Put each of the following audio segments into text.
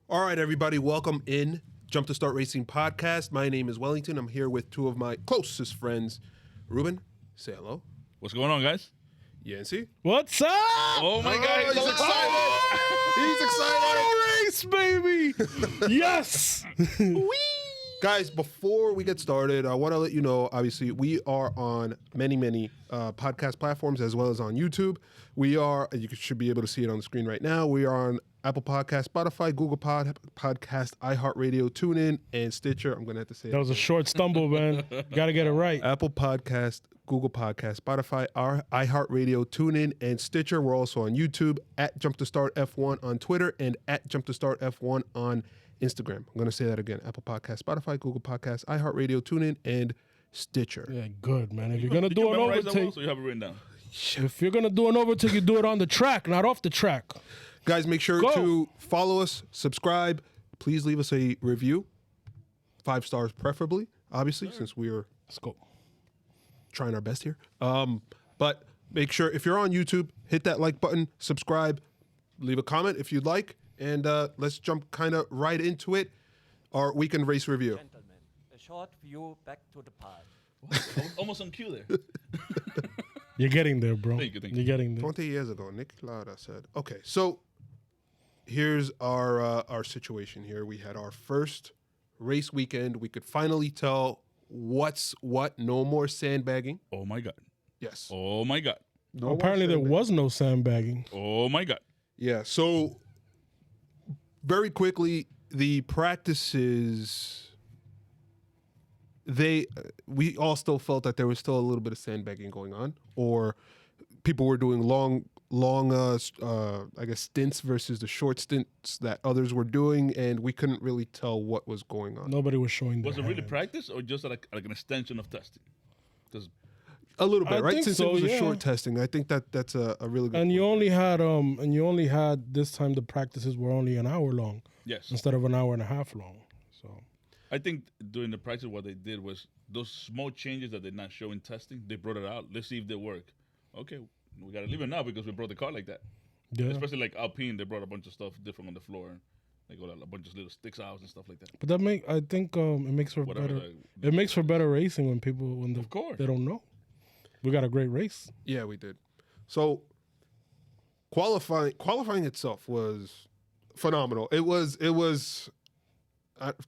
All right, everybody, welcome in Jump to Start Racing podcast. My name is Wellington. I'm here with two of my closest friends. Ruben, say hello. What's going on, guys? Yhancy. What's up? Oh my God, He's excited. He's excited. Race, baby. Yes. Guys, before we get started, I want to let you know, obviously, we are on many podcast platforms as well as on YouTube. We are, you should be able to see it on the screen right now. We are on Apple Podcast, Spotify, Google Podcast, iHeart Radio, TuneIn, and Stitcher. I'm going to have to say That was a short stumble, man. Got to get it right. Apple Podcast, Google Podcast, Spotify, iHeart Radio, TuneIn, and Stitcher. We're also on YouTube at Jump to Start F1 on Twitter and at Jump to Start F1 on Instagram. I'm going to say that again. Apple Podcast, Spotify, Google Podcast, iHeart Radio, TuneIn, and Stitcher. Yeah, good, man. If you're going to do an overtake, So you have it written down. if you're going to do an overtake, you do it on the track, not off the track. Guys, make sure to follow us, subscribe. Please leave us a review. 5 stars preferably, obviously, since we are Let's go. trying our best here. But make sure, if you're on YouTube, hit that like button, subscribe, leave a comment if you'd like, and let's jump kind of right into it. Our weekend race review. Gentlemen, a short view back to the past. Almost on cue there. You're getting there, bro. Thank you. You're getting there. 20 years ago, Nick Lauda said. Okay, so here's our situation here. We had our first race weekend. We could finally tell what's what. No more sandbagging. Oh my God. Yes. Oh my God. No more Apparently, there sandbagging. was no sandbagging. Oh my God. Yeah, so very quickly, the practices, we all still felt that there was still a little bit of sandbagging going on, or people were doing long I guess stints versus the short stints that others were doing, and we couldn't really tell what was going on. Nobody was showing their Was it really hand. practice or just like an extension of testing? Because A little bit, I right? think Since so, it was a yeah. short testing, I think that's a really good And point. you only had this time the practices were only an hour long yes, instead of an hour and a half long. So I think during the practice what they did was those small changes that they're not showing testing. They brought it out. Let's see if they work. Okay, we gotta leave it now because we brought the car like that. yeah. Especially like Alpine, they brought a bunch of stuff different on the floor. They got a bunch of little sticks out and stuff like that. But I think it makes for Whatever. better. Like, It makes for better racing when of course. they don't know. We got a great race. Yeah, we did. So qualifying itself was phenomenal. It was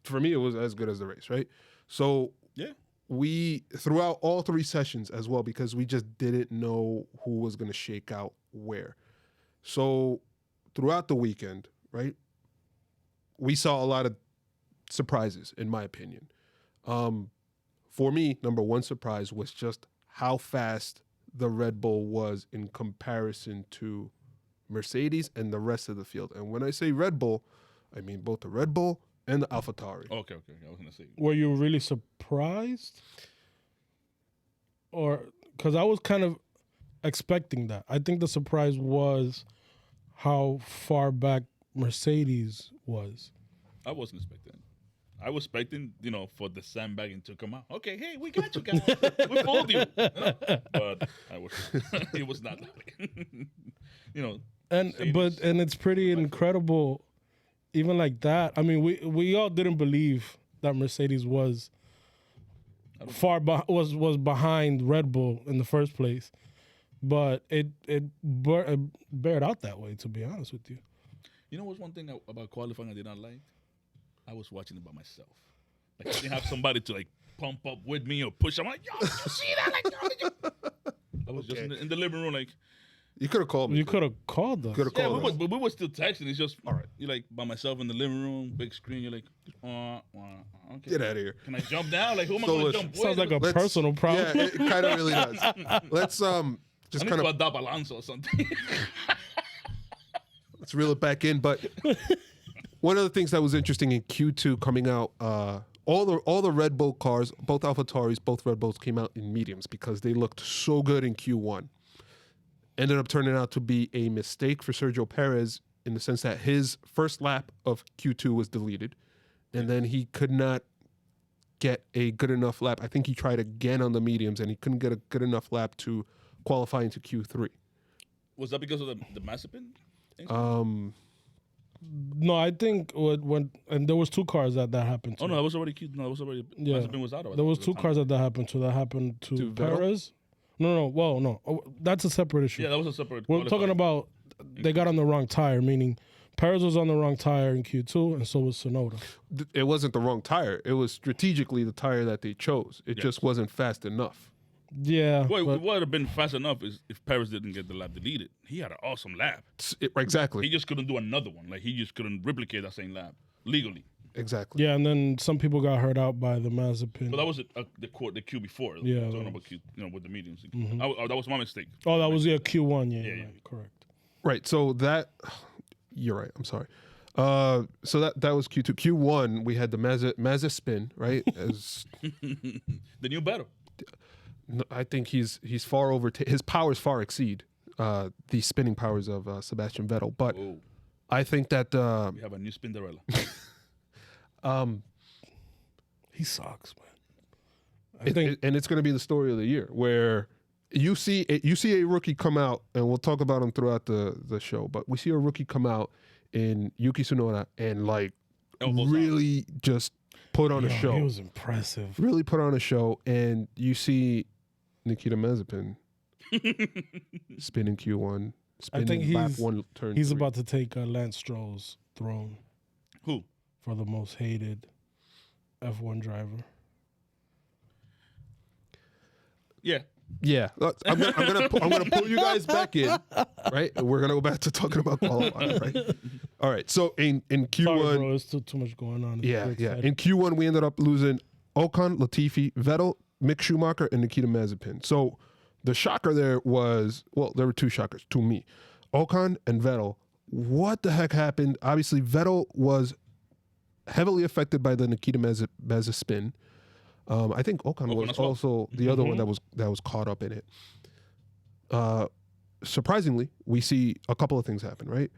for me, it was as good as the race, right? So Yeah. we throughout all 3 sessions as well, because we just didn't know who was going to shake out where. So throughout the weekend, right, we saw a lot of surprises, in my opinion. For me, number one surprise was just how fast the Red Bull was in comparison to Mercedes and the rest of the field. And when I say Red Bull, I mean both the Red Bull and the Alpha Tauri. Okay. I was gonna say. Were you really surprised? Or because I was kind of expecting that. I think the surprise was how far back Mercedes was. I wasn't expecting it. I was expecting, for the sandbagging to come out. Okay, hey, we got you guys. We fooled you. But it was not like, And Mercedes. and it's pretty incredible, even like that. I mean, we all didn't believe that Mercedes was was behind Red Bull in the first place, but it bared out that way. To be honest with you, You know what's one thing about qualifying I did not like? I was watching it by myself. Like, I didn't have somebody to, like, pump up with me or push. I'm like, yo, did you see that? Like, yo, did you? I was just in the living room, like, You could have called me. you could have called us. Could have yeah, called us. but we were still texting. It's just, all right, you're like by myself in the living room, big screen. You're like, okay. Get out of here. Can I jump down? Like, who am I So going to listen, jump Sounds with? like a Let's- personal problem. Yeah, it kind of really does. Let's I just need kind to of adopt Alonso or something. let's reel it back in. But one of the things that was interesting in Q2 coming out, all the Red Bull cars, both Alpha Tauris, both Red Bulls came out in mediums because they looked so good in Q1. Ended up turning out to be a mistake for Sergio Perez in the sense that his first lap of Q2 was deleted, and then he could not get a good enough lap. I think he tried again on the mediums, and he couldn't get a good enough lap to qualify into Q3. Was that because of the Mazepin thing? No, I think when and there was 2 cars that happened to. Oh no, that was already cute. No, that was already. Yeah. Mazepin was out. There was 2 cars that happened to. That happened to To Vettel? Perez. No. Well, no. Oh, that's a separate issue. Yeah, that was a separate. We're talking about they got on the wrong tire, meaning Perez was on the wrong tire in Q2, and so was Tsunoda. It wasn't the wrong tire. It was strategically the tire that they chose. It Yes. just wasn't fast enough. Yeah. Well, but- it would have been fast enough if Perez didn't get the lap deleted. He had an awesome lap. He Exactly. just couldn't do another one. Like he just couldn't replicate that same lap legally. Exactly. yeah, and then some people got hurt out by the Mazepin. But that was the Q before. Yeah, I'm that talking about Q, with the mediums. That was my mistake. Oh, that was Q1. Yeah, Yeah. right, correct. Right. So that you're right. I'm sorry. So that was Q2. Q1 we had the Mazda spin, right? As The new battle. I think he's far over. His powers far exceed the spinning powers of Sebastian Vettel. But Oh, I think that we have a new Spinderella. He sucks, man. I think and it's going to be the story of the year where you see a rookie come out, and we'll talk about him throughout the show. But we see a rookie come out in Yuki Tsunoda and like Elbows really just put on a show. He was impressive. Really put on a show, and you see Nikita Mazepin spinning Q1. Spinning think lap he's- 1 turn. He's 3. about to take Lance Stroll's throne Who? for the most hated F1 driver. Yeah. Yeah, look, I'm gonna pull you guys back in, right? We're gonna go back to talking about qualifying, right? All right. So in Q1, Sorry, bro. It's still too much going on. It's yeah. very exciting. In Q1, we ended up losing Ocon, Latifi, Vettel, Mick Schumacher, and Nikita Mazepin. So the shocker there was, well, there were 2 shockers to me, Ocon and Vettel. What the heck happened? Obviously, Vettel was heavily affected by the Nikita Mazepin spin. I think Ocon was as well. also the other one that was caught up in it. Surprisingly, we see a couple of things happen, right?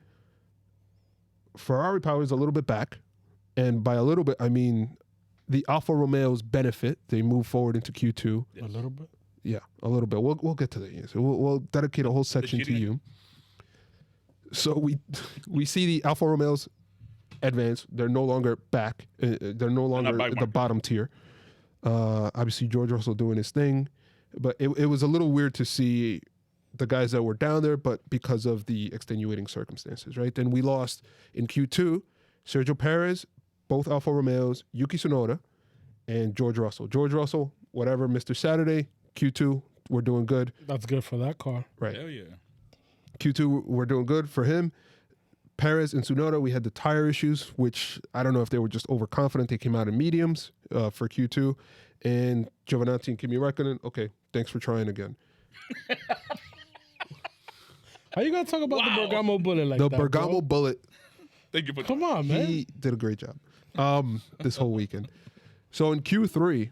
Ferrari power is a little bit back, and by a little bit, I mean the Alfa Romeos benefit. They move forward into Q2. Yes. A little bit. Yeah, a little bit. We'll get to that. Yeah. So we'll dedicate a whole section to cheating. you. So we see the Alfa Romeos advance. They're no longer back. They're no longer back the market. bottom tier. Obviously, George Russell doing his thing, but it was a little weird to see the guys that were down there, but because of the extenuating circumstances, right? Then we lost in Q2, Sergio Perez, both Alfa Romeos, Yuki Tsunoda, and George Russell. George Russell, whatever, Mr. Saturday, Q2, we're doing good, That's good for that car. right? Hell yeah. Q2, we're doing good for him. Perez and Tsunoda, we had the tire issues, which I don't know if they were just overconfident. They came out in mediums for Q2. And Giovinazzi and Kimi Räikkönen, okay, thanks for trying again. How you gonna talk about Wow. the Bergamo bullet like The that? Bergamo bro? bullet, Thank you for Come on, man. he did a great job this whole weekend. So in Q3,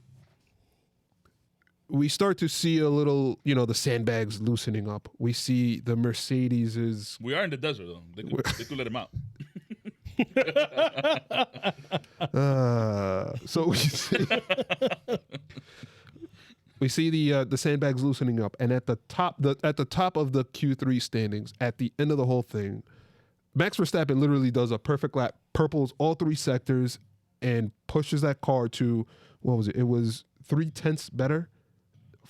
we start to see a little, the sandbags loosening up. We see the Mercedes is We are in the desert though. They could let him out. so we see the sandbags loosening up, and at the top of the Q3 standings, at the end of the whole thing, Max Verstappen literally does a perfect lap, purples all 3 sectors, and pushes that car to, what was it? It was 0.3 better,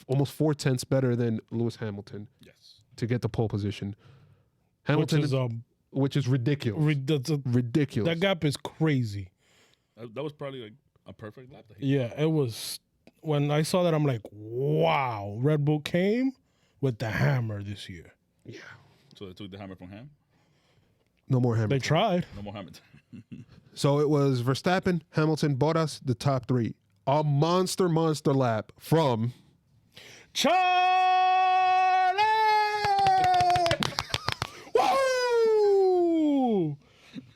almost 0.4 better than Lewis Hamilton Yes. to get the pole position. Which Hamilton, which is ridiculous. Ridiculous. That gap is crazy. That was probably like a perfect lap. That he Yeah, it was. When I saw that, I'm like, wow. Red Bull came with the hammer this year. Yeah. So they took the hammer from him. No more Hamilton. They tried. No more Hamilton. So it was Verstappen, Hamilton, Bottas, the top 3. A monster lap from Charlie! Woo!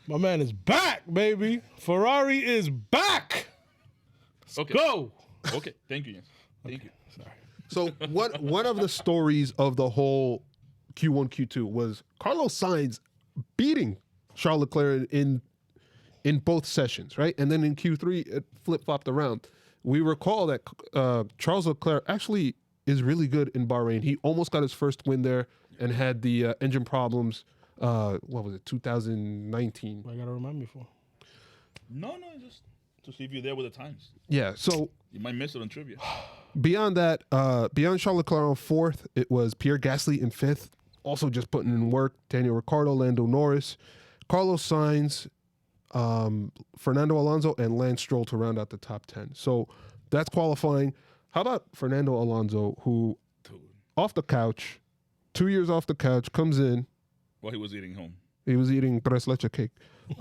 My man is back, baby. Ferrari is back. Okay. Go. Okay. Thank you. Yes. Thank you. Sorry. So one of the stories of the whole Q1, Q2 was Carlos Sainz beating Charles Leclerc in both sessions, right? And then in Q3, it flip-flopped around. We recall that Charles Leclerc actually is really good in Bahrain. He almost got his first win there and had the engine problems what was it, 2019. I gotta remind me for. No, just to see if you're there with the times. Yeah, so You might miss it on trivia. beyond that, beyond Charles Leclerc on fourth, it was Pierre Gasly in fifth, also just putting in work. Daniel Ricciardo, Lando Norris, Carlos Sainz, Fernando Alonso, and Lance Stroll to round out the top 10. So that's qualifying. How about Fernando Alonso, who Dude. off the couch, 2 years off the couch, comes in. While he was eating home. He was eating tres leche cake. He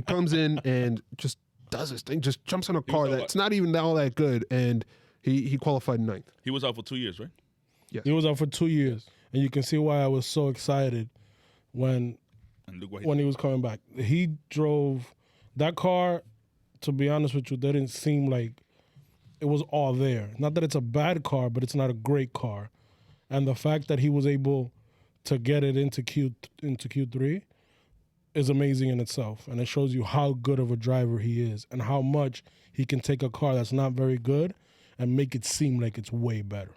comes in and just does his thing, just jumps in a car that's not even all that good, and he qualified ninth. He was out for 2 years, right? Yes. He was out for 2 years, and you can see why I was so excited when he was coming back. He drove that car. To be honest with you, didn't seem like it was all there. Not that it's a bad car, but it's not a great car. And the fact that he was able to get it into Q3 is amazing in itself. And it shows you how good of a driver he is and how much he can take a car that's not very good and make it seem like it's way better.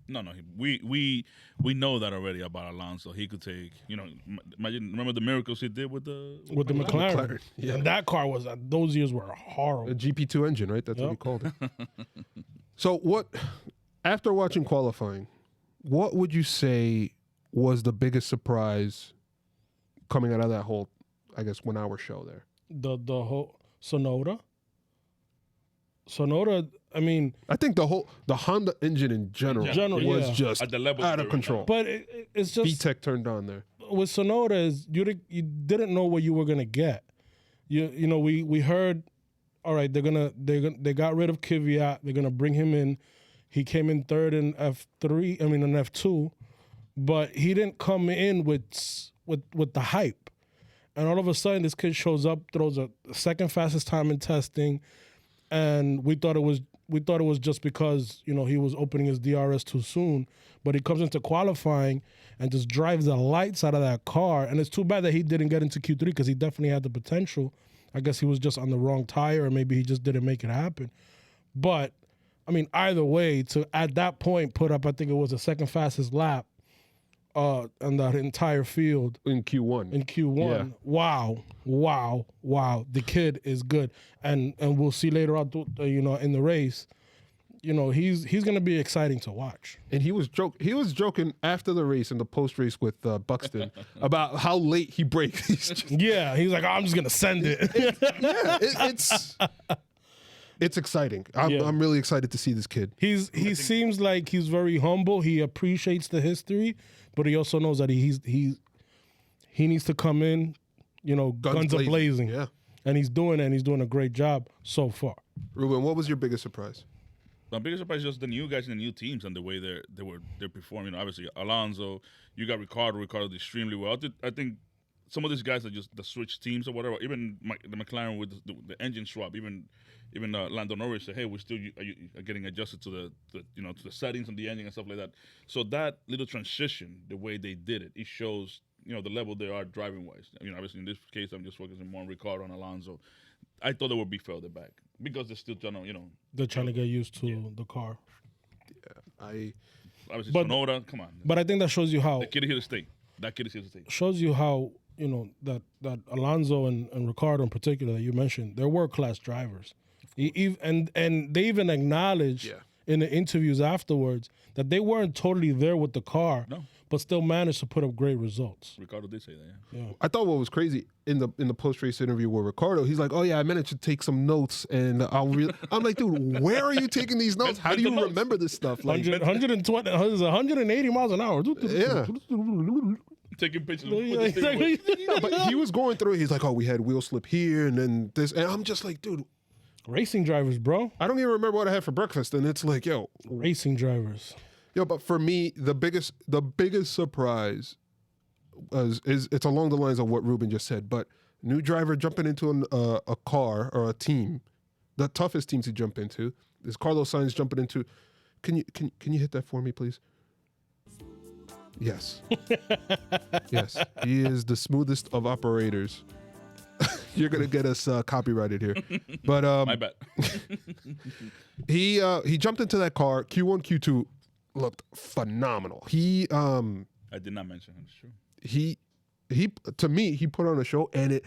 No, we know that already about Alonso. He could take, imagine, remember the miracles he did with the McLaren. Yeah. And that car was, those years were horrible. A GP2 engine, right? That's what he called it. So after watching qualifying, what would you say was the biggest surprise coming out of that whole, I guess, 1 hour show there? The whole Sonoda, I mean, I think the Honda engine in general was just at the level out of control. But it's just VTEC turned on there. With Sonoda is you didn't know what you were gonna get. We heard, all right, they got rid of Kvyat, they're gonna bring him in. He came in third in F2, but he didn't come in with the hype. And all of a sudden, this kid shows up, throws a second fastest time in testing, and we thought it was just because he was opening his DRS too soon. But he comes into qualifying and just drives the lights out of that car. And it's too bad that he didn't get into Q3 because he definitely had the potential. I guess he was just on the wrong tire, or maybe he just didn't make it happen. But I mean, either way, to at that point put up, I think it was the second fastest lap on that entire field in Q1. Yeah. Wow. The kid is good, and we'll see later on, in the race. He's gonna be exciting to watch. And he was joking after the race in the post race with Buxton about how late he braked. He's like, I'm just gonna send it. It's exciting. I'm really excited to see this kid. He seems like he's very humble. He appreciates the history, but he also knows that he needs to come in, guns blazing. Yeah. And he's doing it, and he's doing a great job so far. Ruben, what was your biggest surprise? My biggest surprise is just the new guys and the new teams and the way they're performing. Obviously, Alonso, you got Ricciardo did extremely well. I think some of these guys are just the switch teams or whatever. Even the McLaren with the engine swap. Even Lando Norris said, "Hey, we're still are getting adjusted to the settings on the engine and stuff like that." So that little transition, the way they did it, it shows the level they are driving wise. Obviously in this case, I'm just focusing more on Ricciardo and Alonso. I thought they would be further back because they're still trying to they're trying to get used to the car. Yeah, obviously Sonoda, come on. But I think that shows you how the kid is here to stay. That kid is here to stay. Shows you how that Alonso and Ricciardo in particular that you mentioned, they're world-class drivers. And they even acknowledged in the interviews afterwards that they weren't totally there with the car, but still managed to put up great results. Ricciardo did say that, yeah. I thought what was crazy in the post-race interview with Ricciardo, he's like, "Oh yeah, I managed to take some notes," and I'm like, "Dude, where are you taking these notes? How do you remember this stuff?" Like 120, 180 miles an hour. Yeah. Taking pictures. But he was going through it. He's like, "Oh, we had wheel slip here, and then this," and I'm just like, "Dude, racing drivers, bro. I don't even remember what I had for breakfast." And it's like, "Yo, racing drivers." Yo, but for me, the biggest surprise is it's along the lines of what Ruben just said. But new driver jumping into a car or a team, the toughest team to jump into is Carlos Sainz jumping into. Can you hit that for me, please? Yes. Yes. He is the smoothest of operators. You're gonna get us copyrighted here, but my bad. He jumped into that car. Q1, Q2 looked phenomenal. I I did not mention him. It's true. He to me, he put on a show, and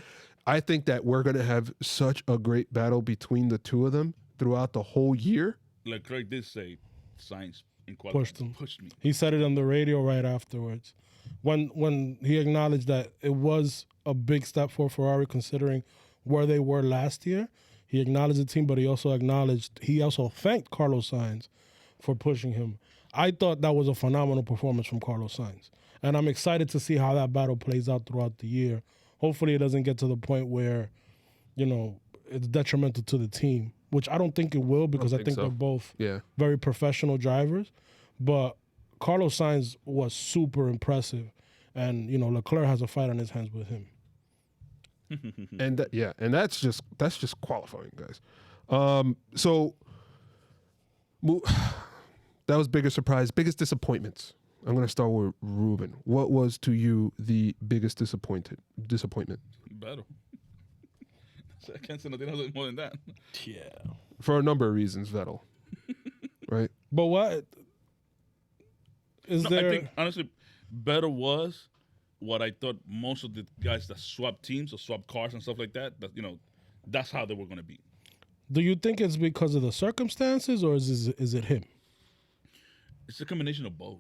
I think that we're gonna have such a great battle between the two of them throughout the whole year. Leclerc did say Sainz in qualifying pushed me. He said it on the radio right afterwards. When he acknowledged that it was a big step for Ferrari considering where they were last year. He acknowledged the team, but he also thanked Carlos Sainz for pushing him. I thought that was a phenomenal performance from Carlos Sainz. And I'm excited to see how that battle plays out throughout the year. Hopefully it doesn't get to the point where, it's detrimental to the team, which I don't think it will because I think so. they're both very professional drivers. But Carlos Sainz was super impressive. And, Leclerc has a fight on his hands with him. And that's just qualifying, guys. So that was biggest surprise, biggest disappointments. I'm going to start with Ruben. What was to you the biggest disappointment? Battle. I can't say nothing else more than that. Yeah. For a number of reasons, Vettel. Right? But what is there? I think, honestly, Vettel was what I thought most of the guys that swap teams or swap cars and stuff like that, that's how they were going to be. Do you think it's because of the circumstances or is it him? It's a combination of both.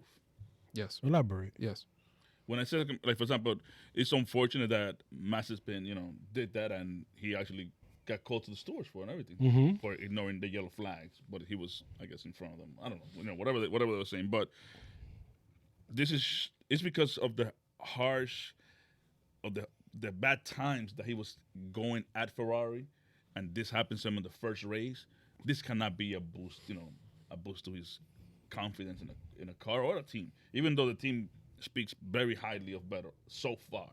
Yes. Elaborate. Yes. When I said, like, for example, it's unfortunate that Mazepin, did that and he actually got called to the stores for and everything for ignoring the yellow flags. But he was, I guess, in front of them. I don't know, whatever they were saying. But it's because of the the bad times that he was going at Ferrari, and this happened to him in the first race. This cannot be a boost, a boost to his confidence in a car or a team. Even though the team speaks very highly of Vettel so far,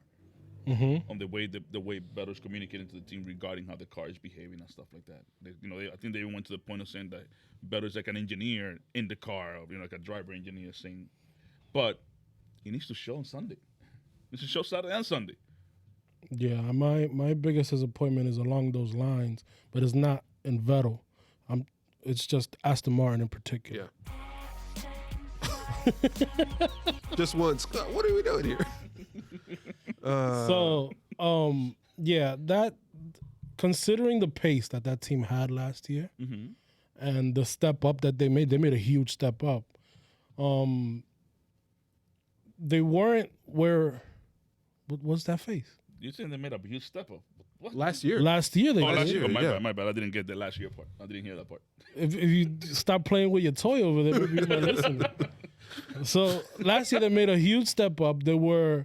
on the way Vettel's communicating to the team regarding how the car is behaving and stuff like that. I think they even went to the point of saying that Vettel's like an engineer in the car, like a driver engineer saying, but he needs to show on Sunday. He needs to show Saturday and Sunday. Yeah, my biggest disappointment is along those lines, but it's not in Vettel. It's just Aston Martin in particular. Yeah. Just once. What are we doing here? That considering the pace that team had last year and the step up that they made a huge step up. They weren't where. What was that face? You saying they made a huge step up? What? Last year. Last year they did. Last year. My bad. I didn't get the last year part. I didn't hear that part. If you stop playing with your toy over there, maybe you might listen. So last year they made a huge step up. They were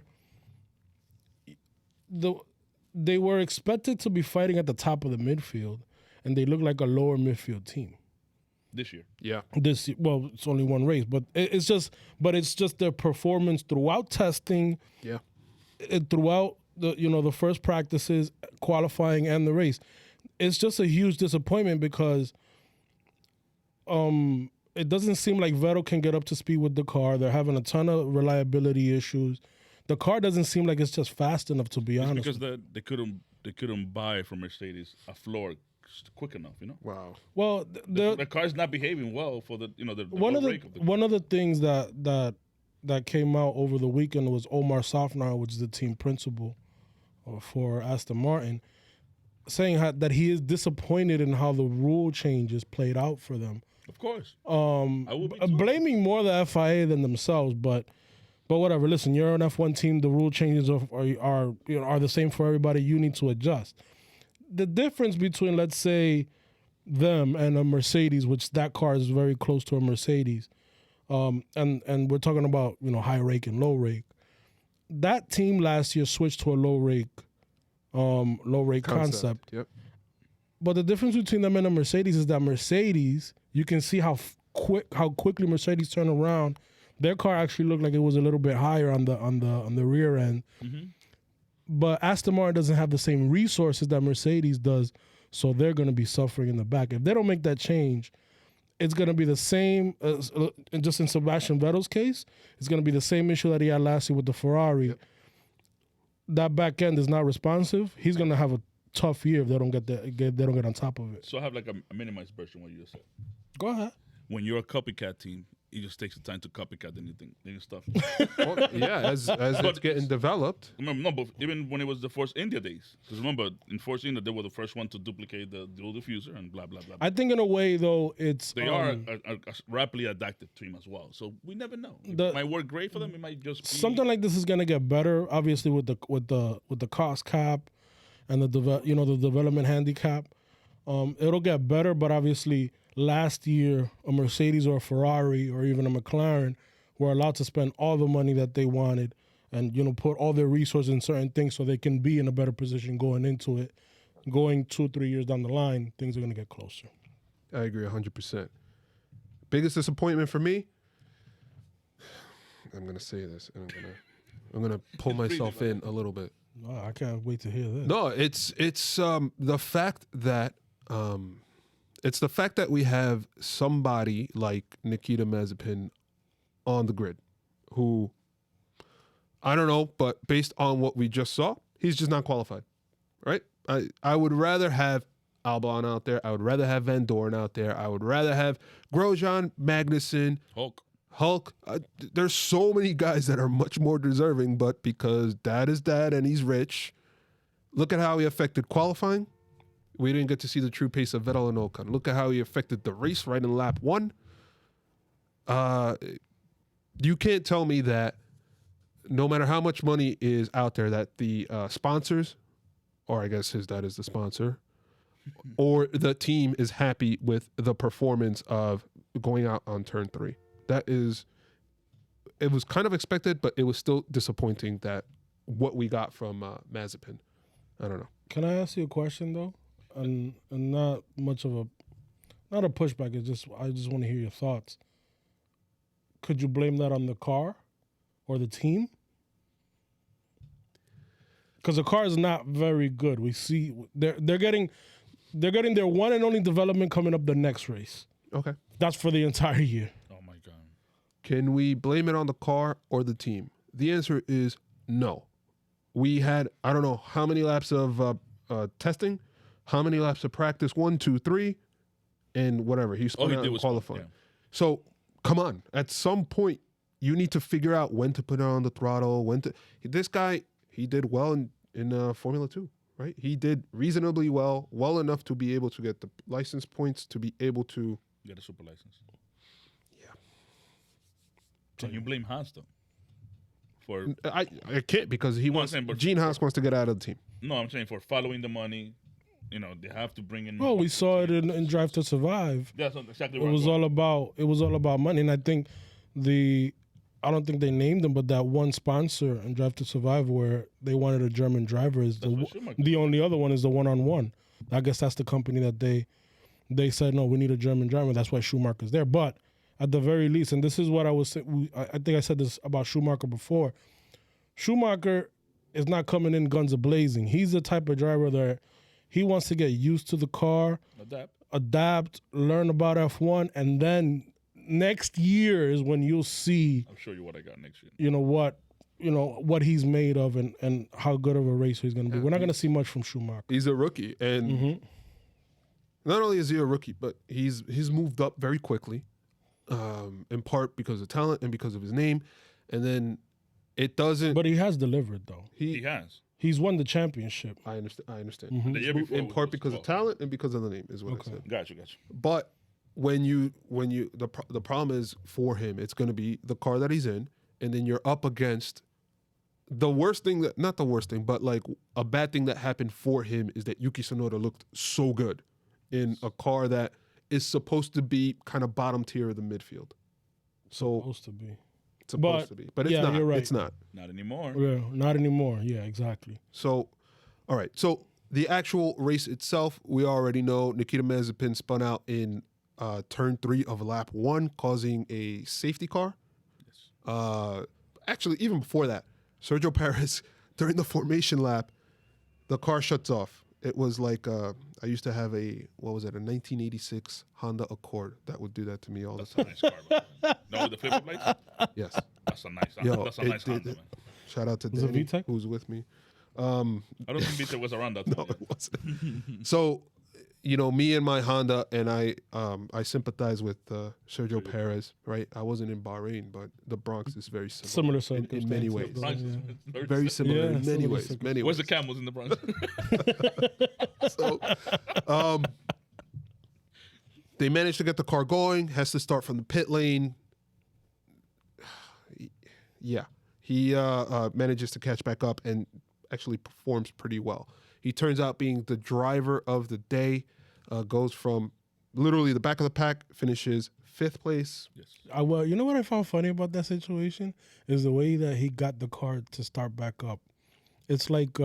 expected to be fighting at the top of the midfield, and they look like a lower midfield team. This year. Yeah. It's only one race, but it's just their performance throughout testing. Yeah. Throughout the first practices, qualifying, and the race. It's just a huge disappointment because it doesn't seem like Vettel can get up to speed with the car. They're having a ton of reliability issues. The car doesn't seem like it's just fast enough, to be honest. Because they couldn't buy from Mercedes a floor quick enough, Wow. Well, the car's not behaving well for the one of the things that came out over the weekend was Omar Safnar, which is the team principal for Aston Martin, saying that he is disappointed in how the rule changes played out for them. Of course. I will be blaming more the FIA than themselves, but whatever. Listen, you're an F1 team. The rule changes are the same for everybody. You need to adjust. The difference between, let's say, them and a Mercedes, which that car is very close to a Mercedes, and we're talking about high rake and low rake. That team last year switched to a low rake concept. Yep. But the difference between them and a Mercedes is that Mercedes, you can see how quickly Mercedes turn around. Their car actually looked like it was a little bit higher on the rear end. Mm-hmm. But Aston Martin doesn't have the same resources that Mercedes does, so they're going to be suffering in the back. If they don't make that change, it's going to be the same, just in Sebastian Vettel's case, it's going to be the same issue that he had last year with the Ferrari. Yep. That back end is not responsive. He's going to have a tough year if they don't get on top of it. So I have like a minimized version of what you just said. Go ahead. When you're a copycat team he just takes the time to copycat new stuff. Well, yeah, as it's getting developed. Remember, no, but even when it was the Force India days, because remember in Force India they were the first one to duplicate the dual diffuser and blah blah blah. I think in a way though, it's They are a rapidly adaptive team as well, so we never know. It might work great for them. It might just be something like this is gonna get better. Obviously, with the cost cap and the development handicap, it'll get better. But obviously, last year a Mercedes or a Ferrari or even a McLaren were allowed to spend all the money that they wanted and put all their resources in certain things so they can be in a better position going into it. Going 2-3 years down the line, things are gonna get closer. I agree 100%. Biggest disappointment for me. I'm gonna say this, and I'm gonna pull myself in a little bit. Oh, I can't wait to hear this. No, it's the fact that we have somebody like Nikita Mazepin on the grid, who I don't know, but based on what we just saw, he's just not qualified, right? I would rather have Albon out there. I would rather have Van Dorn out there. I would rather have Grosjean, Magnussen, Hulk. There's so many guys that are much more deserving, but because dad is dad and he's rich, look at how he affected qualifying. We didn't get to see the true pace of Vettel and Ocon. Look at how he affected the race right in lap 1. You can't tell me that no matter how much money is out there, that the sponsors, or I guess his dad is the sponsor, or the team is happy with the performance of going out on turn 3. It was kind of expected, but it was still disappointing that what we got from Mazepin. I don't know. Can I ask you a question though? And not much of not a pushback. I just want to hear your thoughts. Could you blame that on the car or the team? Because the car is not very good. We see they're getting their one and only development coming up the next race. Okay. That's for the entire year. Oh my god. Can we blame it on the car or the team? The answer is no. We had, I don't know how many laps of testing, how many laps of practice, 1, 2, 3, and whatever. He spun out in qualifying. Yeah. So come on. At some point, you need to figure out when to put it on the throttle, this guy, he did well in Formula 2, right? He did reasonably well enough to be able to get the license points, to be able to Get a super license. Yeah. Can you blame Haas though? For I can't, because Gene Haas wants to get out of the team. No, I'm saying for following the money. They have to bring in. Well, we saw it in Drive to Survive. That's exactly It what was all about money, and I think I don't think they named them, but that one sponsor in Drive to Survive where they wanted a German driver is the only other one is the one-on-one. I guess that's the company that they said, no, we need a German driver. That's why Schumacher's there. But at the very least, and this is what I was saying, I think I said this about Schumacher before. Schumacher is not coming in guns a-blazing. He's the type of driver that he wants to get used to the car, adapt, learn about F1, and then next year is when you'll see. I'll show you what I got next year. What he's made of and how good of a racer he's going to be. We're not going to see much from Schumacher. He's a rookie, and not only is he a rookie, but he's moved up very quickly, in part because of talent and because of his name, and then it doesn't. But he has delivered though. He has. He's won the championship. I understand. Mm-hmm. The year before in part because of talent and because of the name is what I said. Gotcha. But when you the problem is for him, it's going to be the car that he's in, and then you're up against the worst thing that, not the worst thing, but like a bad thing that happened for him is that Yuki Tsunoda looked so good in a car that is supposed to be kind of bottom tier of the midfield. Supposed to be. But it's not. You're right. It's not. Not anymore. Yeah, not anymore. Yeah, exactly. So, all right. So the actual race itself, we already know Nikita Mazepin spun out in turn 3 of lap 1, causing a safety car. Yes. Actually, even before that, Sergio Perez, during the formation lap, the car shuts off. It was like I used to have a 1986 Honda Accord that would do that to me all the time. Nice car, bro. No, with the flipper plates? Yes. That's a nice Honda, man. Shout out to Was it Danny, VTEC? who's with me. I don't think VTEC was around that time. No, it wasn't. So, me and my Honda, and I sympathize with Sergio Perez, right? I wasn't in Bahrain, but the Bronx is very similar, in many ways. Bronx is Very similar in many similar ways. Many Where's ways. the camels in the Bronx? So, they managed to get the car going. Has to start from the pit lane. Yeah, he manages to catch back up and actually performs pretty well. He turns out being the driver of the day. Goes from literally the back of the pack, finishes 5th place. Yes. Well, you know what I found funny about that situation is the way that he got the car to start back up. It's like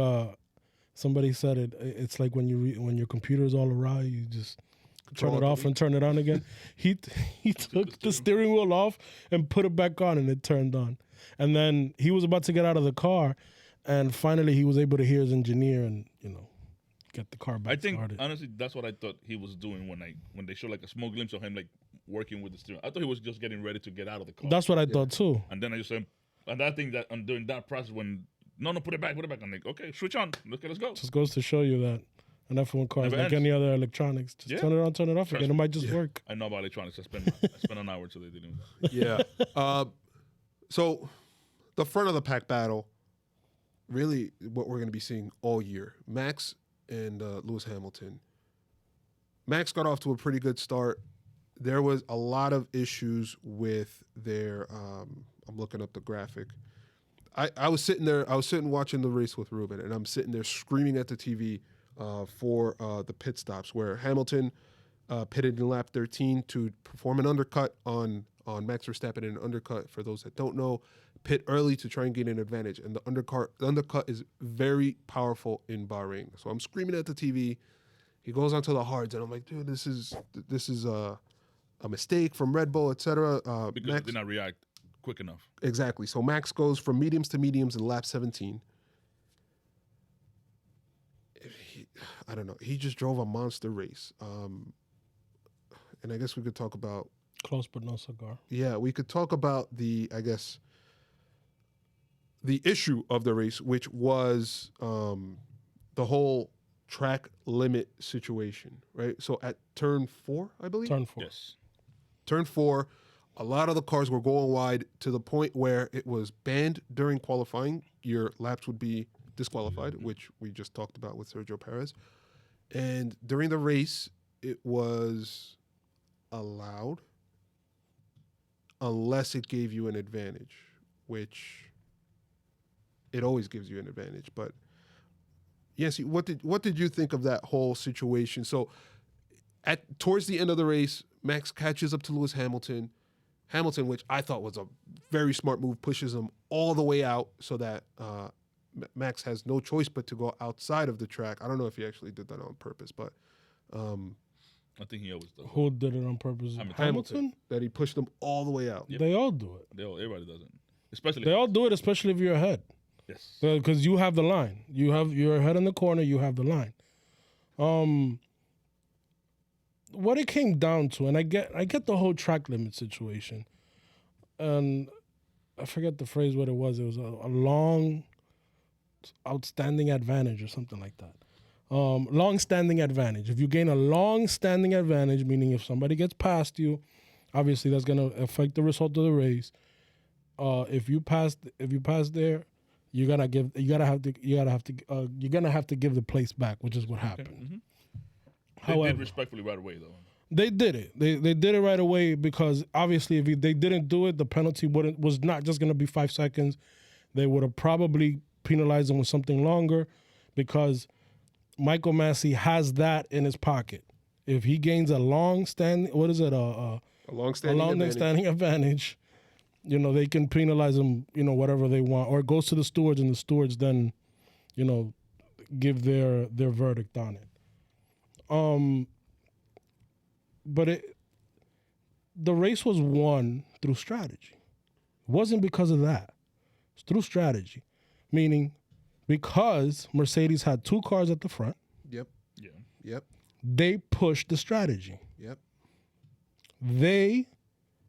somebody said it. It's like when when your computer is all awry, you just turn it off and turn it on again. He took the steering wheel off and put it back on, and it turned on. And then he was about to get out of the car, and finally he was able to hear his engineer and get the car back I think started. honestly that's what I thought he was doing when they showed like a small glimpse of him like working with the steering. I thought he was just getting ready to get out of the car. That's what I thought too. And then I just said, and I think that during that process when no put it back. I'm like, okay, switch on. Let's go. Just goes to show you that an F1 car is Never like ends. any other electronics. Just turn it on, turn it off again. It might just work. I know about electronics. I spent an hour till they didn't. Yeah. So the front of the pack battle, really what we're going to be seeing all year. Max and Lewis Hamilton. Max got off to a pretty good start. There was a lot of issues with their, I'm looking up the graphic. I was sitting there, watching the race with Ruben, and I'm sitting there screaming at the TV for the pit stops where Hamilton pitted in lap 13 to perform an undercut on Max Verstappen, and an undercut, for those that don't know, pit early to try and gain an advantage. And the undercut is very powerful in Bahrain. So I'm screaming at the TV. He goes onto the hards, and I'm like, dude, this is a mistake from Red Bull, etc. Because Max they did not react quick enough. Exactly. So Max goes from mediums to mediums in lap 17. I don't know. He just drove a monster race. And I guess we could talk about... Close but no cigar. Yeah, we could talk about the issue of the race, which was the whole track limit situation, right? So at turn 4, I believe? Turn 4. Yes. Turn 4, a lot of the cars were going wide to the point where it was banned during qualifying. Your laps would be disqualified, which we just talked about with Sergio Perez. And during the race, it was allowed unless it gave you an advantage, which it always gives you an advantage. But Yhancy, what did you think of that whole situation? So towards the end of the race, Max catches up to Lewis Hamilton. Hamilton, which I thought was a very smart move, pushes him all the way out so that Max has no choice but to go outside of the track. I don't know if he actually did that on purpose, but I think he always does. Who did it on purpose? Hamilton? that he pushed them all the way out. Yep. They all do it. Everybody does it. Especially They all do it, especially if you're ahead. yes. Because you have the line. You're ahead in the corner, you have the line. What it came down to, and I get the whole track limit situation. And I forget the phrase what it was. It was a long outstanding advantage or something like that. Long-standing advantage. If you gain a long-standing advantage, meaning if somebody gets past you, obviously that's going to affect the result of the race. If you pass there, you're gonna have to give the place back, which is what happened. Mm-hmm. They However, did respectfully right away though. they did it. They did it right away because obviously if they didn't do it, the penalty was not just going to be 5 seconds. They would have probably penalized them with something longer because Michael Massey has that in his pocket. If he gains a long-standing, a long-standing advantage, they can penalize him, whatever they want, or it goes to the stewards, and the stewards then, give their verdict on it. But the race was won through strategy. It wasn't because of that. It's through strategy, meaning because Mercedes had 2 cars at the front. Yep. Yeah. Yep. They pushed the strategy. Yep. They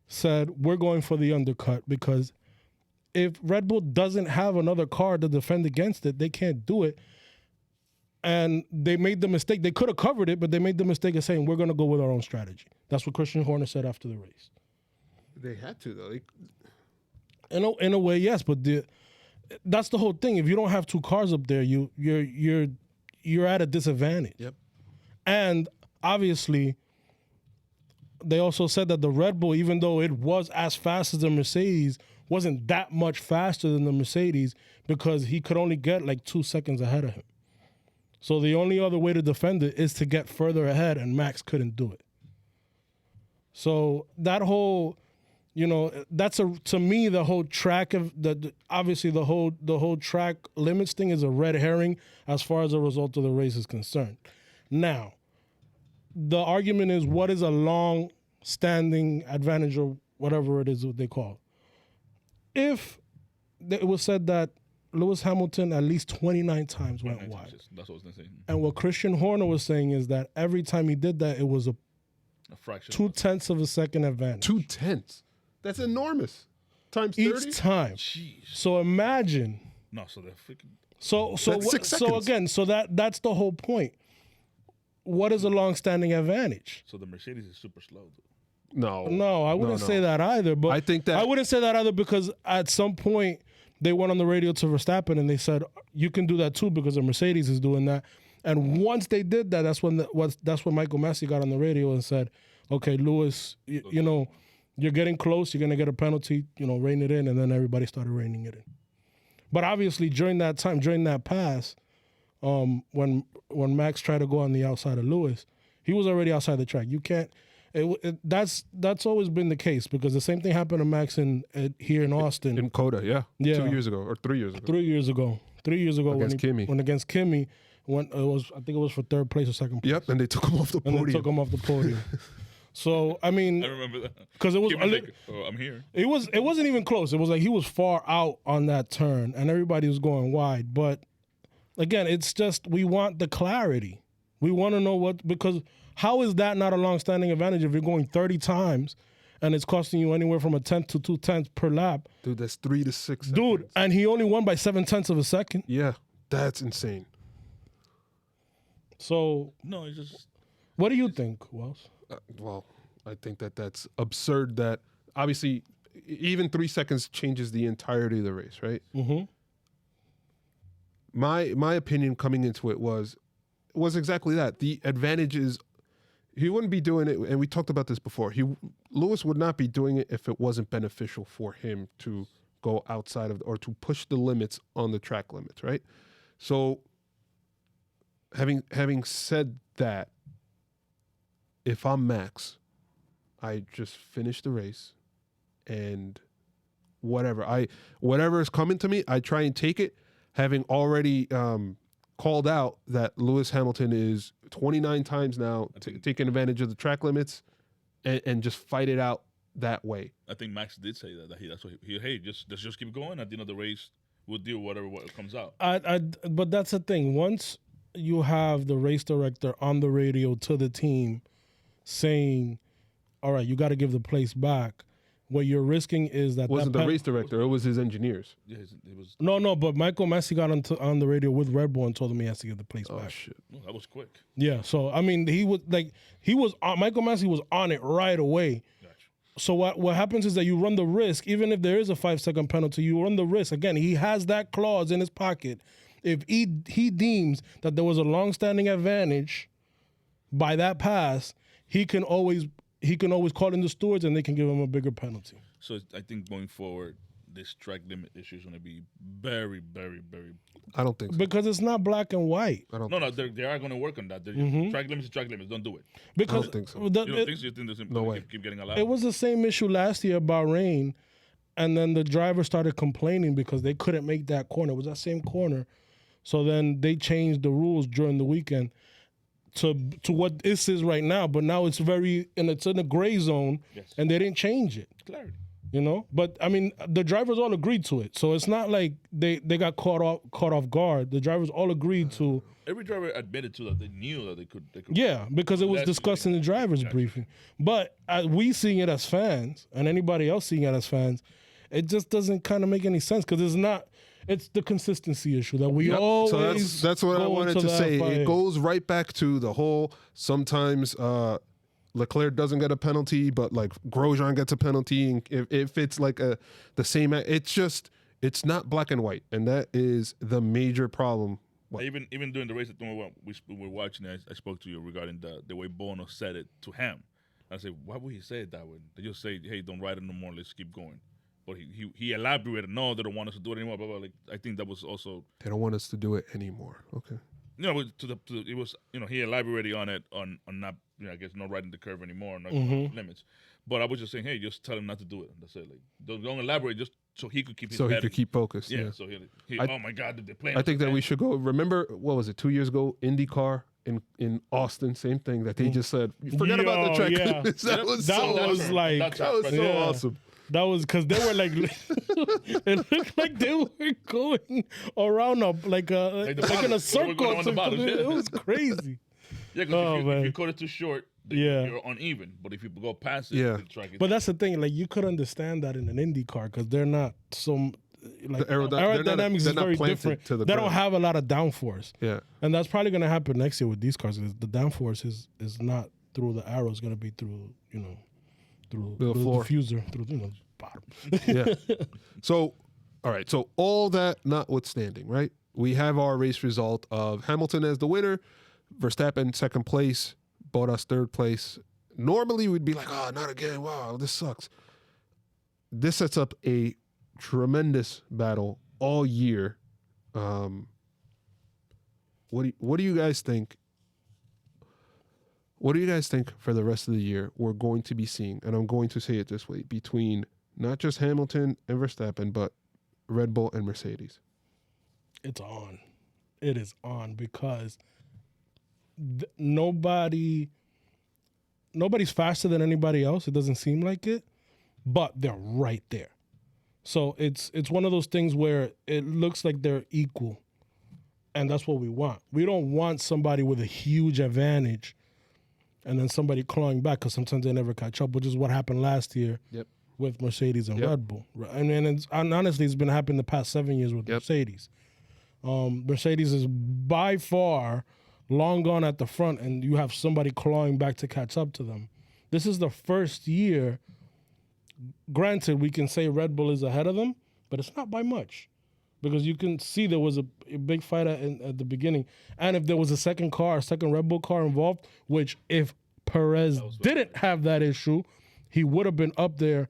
said, we're going for the undercut because if Red Bull doesn't have another car to defend against it, they can't do it. And they made the mistake. They could have covered it, but they made the mistake of saying, we're going to go with our own strategy. That's what Christian Horner said after the race. They had to, though. In a way, yes, but that's the whole thing. If you don't have two cars up there, you're at a disadvantage. Yep. And obviously, they also said that the Red Bull, even though it was as fast as the Mercedes, wasn't that much faster than the Mercedes because he could only get like 2 seconds ahead of him. So the only other way to defend it is to get further ahead, and Max couldn't do it. So that whole, that's to me the whole track of obviously the whole track limits thing is a red herring as far as the result of the race is concerned. Now, the argument is, what is a long-standing advantage or whatever it is what they call it? If it was said that Lewis Hamilton at least 29 times went wide. That's what I was going to say. And what Christian Horner was saying is that every time he did that, it was a fraction. 0.2 of a second advantage. 0.2? That's enormous. Times 30? Each time. Jeez. So imagine. No, so they're freaking. That's 6 seconds. So that's the whole point. What is a long-standing advantage? So the Mercedes is super slow, though. No, I wouldn't say that either. But I think that I wouldn't say that either because at some point they went on the radio to Verstappen and they said, you can do that too because the Mercedes is doing that. And once they did that, that's when Michael Massey got on the radio and said, okay, Lewis, you're getting close. You're going to get a penalty, rein it in. And then everybody started reining it in. But obviously during that time, during that pass, when Max tried to go on the outside of Lewis, he was already outside the track. You can't. That's always been the case because the same thing happened to Max here in Austin. in Coda, yeah. 2 years ago or 3 years ago. 3 years ago. 3 years ago Against Kimi. When against Kimi, when I think it was for third place or second place. Yep, and they took him off the podium. And they took him off the podium. So I mean, I remember that because it was I'm here. It wasn't even close. It was like he was far out on that turn, and everybody was going wide. But again, it's just we want the clarity. We want to know because how is that not a long-standing advantage if you're going 30 times and it's costing you anywhere from 1/10 to 2/10 per lap? Dude, that's 3 to 6 seconds. Dude, and he only won by 0.7 of a second. Yeah, that's insane. So No, it's just. what do you think, Wells? Well, I think that's absurd that obviously even 3 seconds changes the entirety of the race, right? Mm-hmm. My opinion coming into it was exactly that. The advantage is he wouldn't be doing it, and we talked about this before. Lewis would not be doing it if it wasn't beneficial for him to go outside of or to push the limits on the track limits, right? So having said that, if I'm Max, I just finish the race and whatever is coming to me, I try and take it, having already called out that Lewis Hamilton is 29 times now taking advantage of the track limits and just fight it out that way. I think Max did say that. That's what let's just keep going. At the end of the race, we'll deal with what comes out. But that's the thing. Once you have the race director on the radio to the team saying, all right, you got to give the place back, what you're risking is that... It wasn't the race director, it was his engineers. Yeah, it was. No, but Michael Massey got on the radio with Red Bull and told him he has to give the place back. Oh, shit. Oh, that was quick. Yeah, so, I mean, Michael Massey was on it right away. Gotcha. So what happens is that you run the risk, even if there is a 5-second penalty, you run the risk. Again, he has that clause in his pocket. If he deems that there was a long-standing advantage by that pass, he can always call in the stewards and they can give him a bigger penalty. So I think going forward, this track limit issue is going to be very, very, very. I don't think so. Because it's not black and white. No, they are going to work on that. Track limits is track limits. Don't do it. Because I don't think so. You don't think so? You think there's No way. keep getting allowed? it was the same issue last year at Bahrain, and then the driver started complaining because they couldn't make that corner. It was that same corner. So then they changed the rules during the weekend to what this is right now. But now it's it's in a gray zone, Yes. and they didn't change it. Clarity. But I mean, the drivers all agreed to it, so it's not like they got caught off guard. The drivers all agreed to. Every driver admitted to that they knew that they could. Yeah, because it was That's discussed in the drivers' briefing. But we seeing it as fans, and anybody else seeing it as fans, it just doesn't kind of make any sense because it's the consistency issue that we Yep. always. So that's what I go wanted into to the say. FIA. It goes right back to the whole. Sometimes Leclerc doesn't get a penalty, but like Grosjean gets a penalty, and if it's like the same, it's not black and white, and that is the major problem. What? Even during the race that we were watching, I spoke to you regarding the way Bono said it to him. I said, why would he say it that way? They just say, hey, don't ride it no more. Let's keep going. But he elaborated, no, they don't want us to do it anymore. Blah, blah, blah. Like, I think that was also... They don't want us to do it anymore. Okay. You know, it was, you know, he elaborated on it, on not, you know, I guess not riding the curve anymore, not limits. But I was just saying, hey, just tell him not to do it. That's it. Like, don't elaborate, just so he could keep his So he head. could keep focused. Yeah, Yeah. so oh my God, they're playing. I think that we should go. Remember, what was it, 2 years ago? IndyCar in Austin, same thing that they just said, forget about the track. Yeah. that was That so was awesome. like- That was so Yeah. awesome. That was because they were like, it looked like they were going around like in a bottles. They were circle. going on the bottles, yeah. It was crazy. Yeah, because Oh, if man. you cut it too short, Yeah. you're uneven. But if you go past it, Yeah. the track is... But that's the thing. Like you could understand that in an Indy car because they're not so. Like, The they're aerodynamics not is very planted different. to the They don't ground. have a lot of downforce, Yeah. and that's probably going to happen next year with these cars. Is the downforce is not through the arrow; it's going to be through through The floor. diffuser, through bottom. Yeah. So, all right. So all that notwithstanding, right? We have our race result of Hamilton as the winner, Verstappen second place, Bottas third place. Normally we'd be like, oh, not again. Wow, this sucks. This sets up a tremendous battle all year. What do you guys think? What do you guys think for the rest of the year we're going to be seeing? And I'm going to say it this way, between not just Hamilton and Verstappen, but Red Bull and Mercedes. It's on. It is on because nobody's faster than anybody else. It doesn't seem like it, but they're right there. So it's one of those things where it looks like they're equal, and that's what we want. We don't want somebody with a huge advantage and then somebody clawing back because sometimes they never catch up, which is what happened last year. Yep. With Mercedes and Yep. Red Bull. And honestly, it's been happening the past 7 years with Yep. Mercedes. Mercedes is by far long gone at the front, and you have somebody clawing back to catch up to them. This is the first year. Granted, we can say Red Bull is ahead of them, but it's not by much. Because you can see there was a big fight at the beginning. And if there was a second Red Bull car involved, which if Perez didn't have that issue, he would have been up there,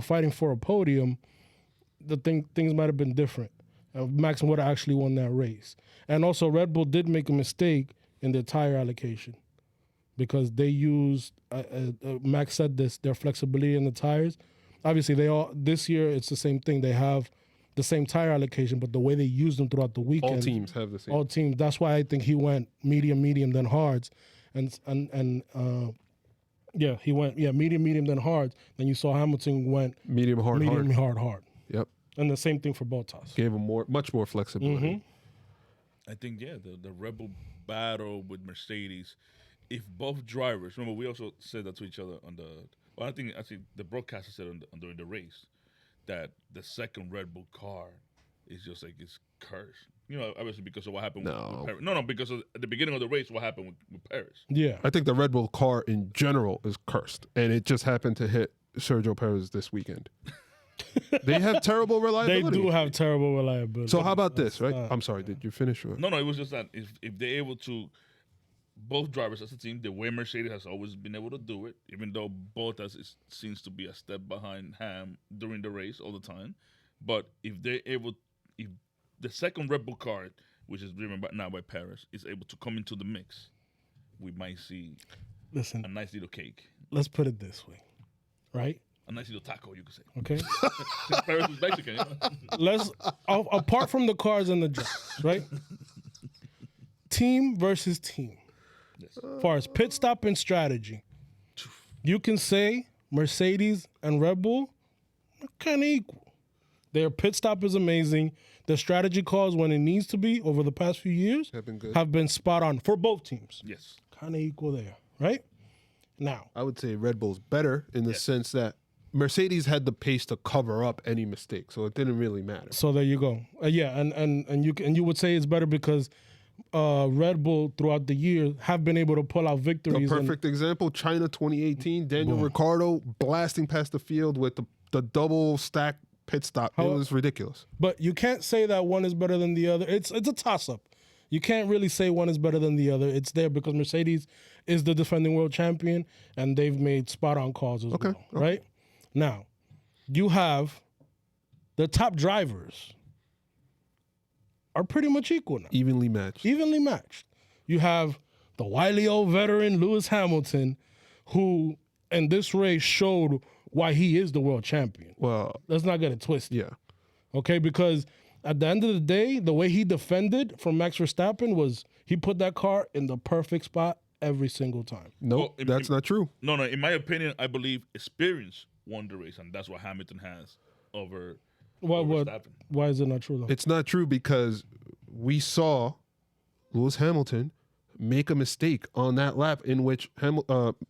fighting for a podium. Things might have been different. Max would have actually won that race. And also, Red Bull did make a mistake in their tire allocation because they used, Max said this, their flexibility in the tires. Obviously, this year it's the same thing. They have the same tire allocation, but the way they use them throughout the weekend. All teams have the same. All teams. That's why I think he went medium, then hards. Yeah, he went medium, then hard. Then you saw Hamilton went Medium, hard. hard. Yep. And the same thing for Bottas. Gave him much more flexibility. I think, yeah, the Red Bull battle with Mercedes, if both drivers, remember we also said that to each other I think actually the broadcaster said during the race that the second Red Bull car is just like it's cursed. You know, obviously because of what happened with Paris. No, because of, at the beginning of the race, what happened with Paris. Yeah. I think the Red Bull car in general is cursed, and it just happened to hit Sergio Perez this weekend. They have terrible They reliability. do have terrible reliability. So how about this, right? I'm sorry, did you finish? Or? No, it was just that if they're able to, both drivers as a team, the way Mercedes has always been able to do it, even though Bottas seems to be a step behind Ham during the race all the time. But if they're able, if the second Red Bull car, which is driven now by Paris, is able to come into the mix, we might see Listen, a nice little cake. let's put it this way, right? A nice little taco, you could say. Okay. Paris is Mexican, you know? Let's apart from the cars and the drivers, right? Team versus team. Yes. As far as pit stop and strategy, you can say Mercedes and Red Bull are kind of equal. Their pit stop is amazing. Their strategy calls when it needs to be over the past few years Have been good. have been spot on for both teams. Yes. Kind of equal there, right? Now, I would say Red Bull's better in the sense that Mercedes had the pace to cover up any mistake, so it didn't really matter. So there you go. Yeah, and you would say it's better because Red Bull throughout the year have been able to pull out The victories. perfect example, China 2018, Daniel Ricciardo blasting past the field with the double stack pit stop. It was ridiculous. But you can't say that one is better than the other. It's a toss-up. You can't really say one is better than the other. It's there because Mercedes is the defending world champion, and they've made spot-on calls as well, right? Now, you have the top drivers are pretty much equal now. Evenly matched. Evenly matched. You have the wily old veteran Lewis Hamilton, who in this race showed why he is the world champion. Well, Let's not get it twisted. yeah. Okay, because at the end of the day, the way he defended from Max Verstappen was he put that car in the perfect spot every single time. Nope, Well, that's not true. No. In my opinion, I believe experience won the race, and that's what Hamilton has over Verstappen. Why is it not true though? It's not true because we saw Lewis Hamilton make a mistake on that lap in which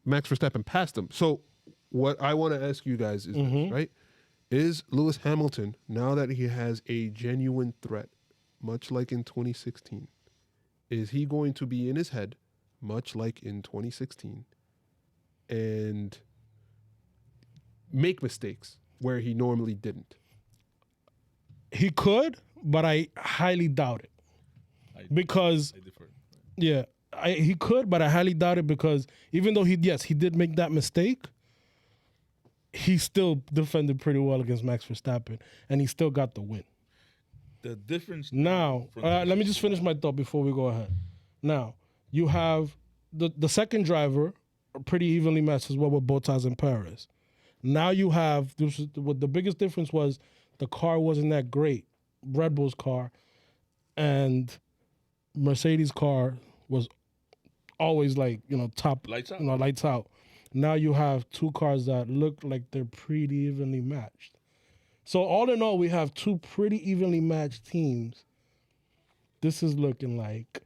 Max Verstappen passed him. So what I want to ask you guys is this, right? Is Lewis Hamilton, now that he has a genuine threat, much like in 2016, is he going to be in his head, much like in 2016, and make mistakes where he normally didn't? He could, but I highly doubt it. Because I differ. yeah, he could, but I highly doubt it because even though he did make that mistake, he still defended pretty well against Max Verstappen, and he still got the win. The difference Now, let me just finish my thought before we go ahead. Now, you have the second driver pretty evenly matched as well with Bottas and Perez. Now you have what the biggest difference was the car wasn't that great. Red Bull's car and Mercedes' car was always like, top Lights out. Lights out. Now you have two cars that look like they're pretty evenly matched. So all in all, we have two pretty evenly matched teams. This is looking like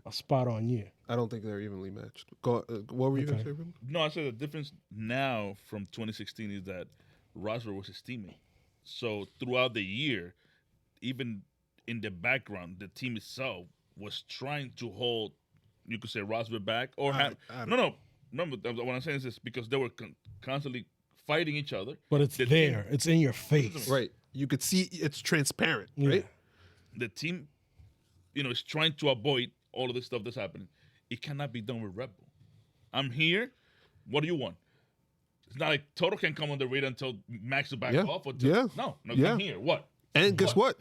a spot-on year. I don't think they're evenly matched. What were you going to say, Ruben? No, I said the difference now from 2016 is that Rosberg was his teammate. So throughout the year, even in the background, the team itself was trying to hold, you could say, Rosberg back. Or No, but what I'm saying is this, because they were constantly fighting each other. But it's there. It's in your face. Right. You could see it's transparent, right? The team, is trying to avoid all of this stuff that's happening. It cannot be done with Red Bull. I'm here. What do you want? It's not like Toto can come on the radar until Max will back off. No, I'm here. What? And guess what?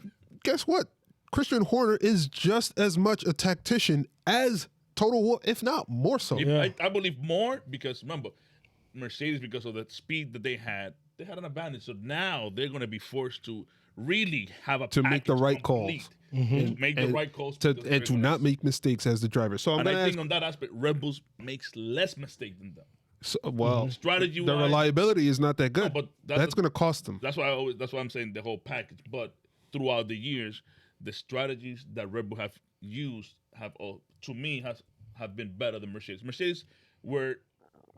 Christian Horner is just as much a tactician as Toto Wolff, if not more so. I believe more because, remember, Mercedes, because of the speed that they had an advantage. So now they're going to be forced to really have to make the right complete, calls. to make the right calls. And to not make mistakes as the driver. So I think on that aspect, Red Bull makes less mistakes than them. So, strategy. The reliability is not that good. No, but that's going to cost them. That's why I'm saying the whole package. But throughout the years, the strategies that Red Bull have used have been better than Mercedes. Mercedes were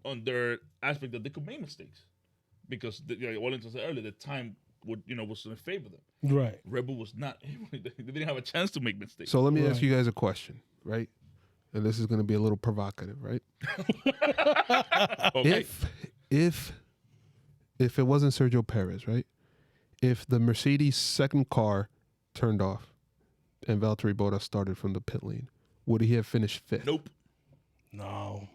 on their aspect that they could make mistakes because Wellington said earlier, the time was in favor of them. Right. Red Bull was not able. They didn't have a chance to make mistakes. So let me ask you guys a question, right? And this is going to be a little provocative, right? Okay. If it wasn't Sergio Perez, right? If the Mercedes second car turned off and Valtteri Bottas started from the pit lane, would he have finished fifth? Nope. No.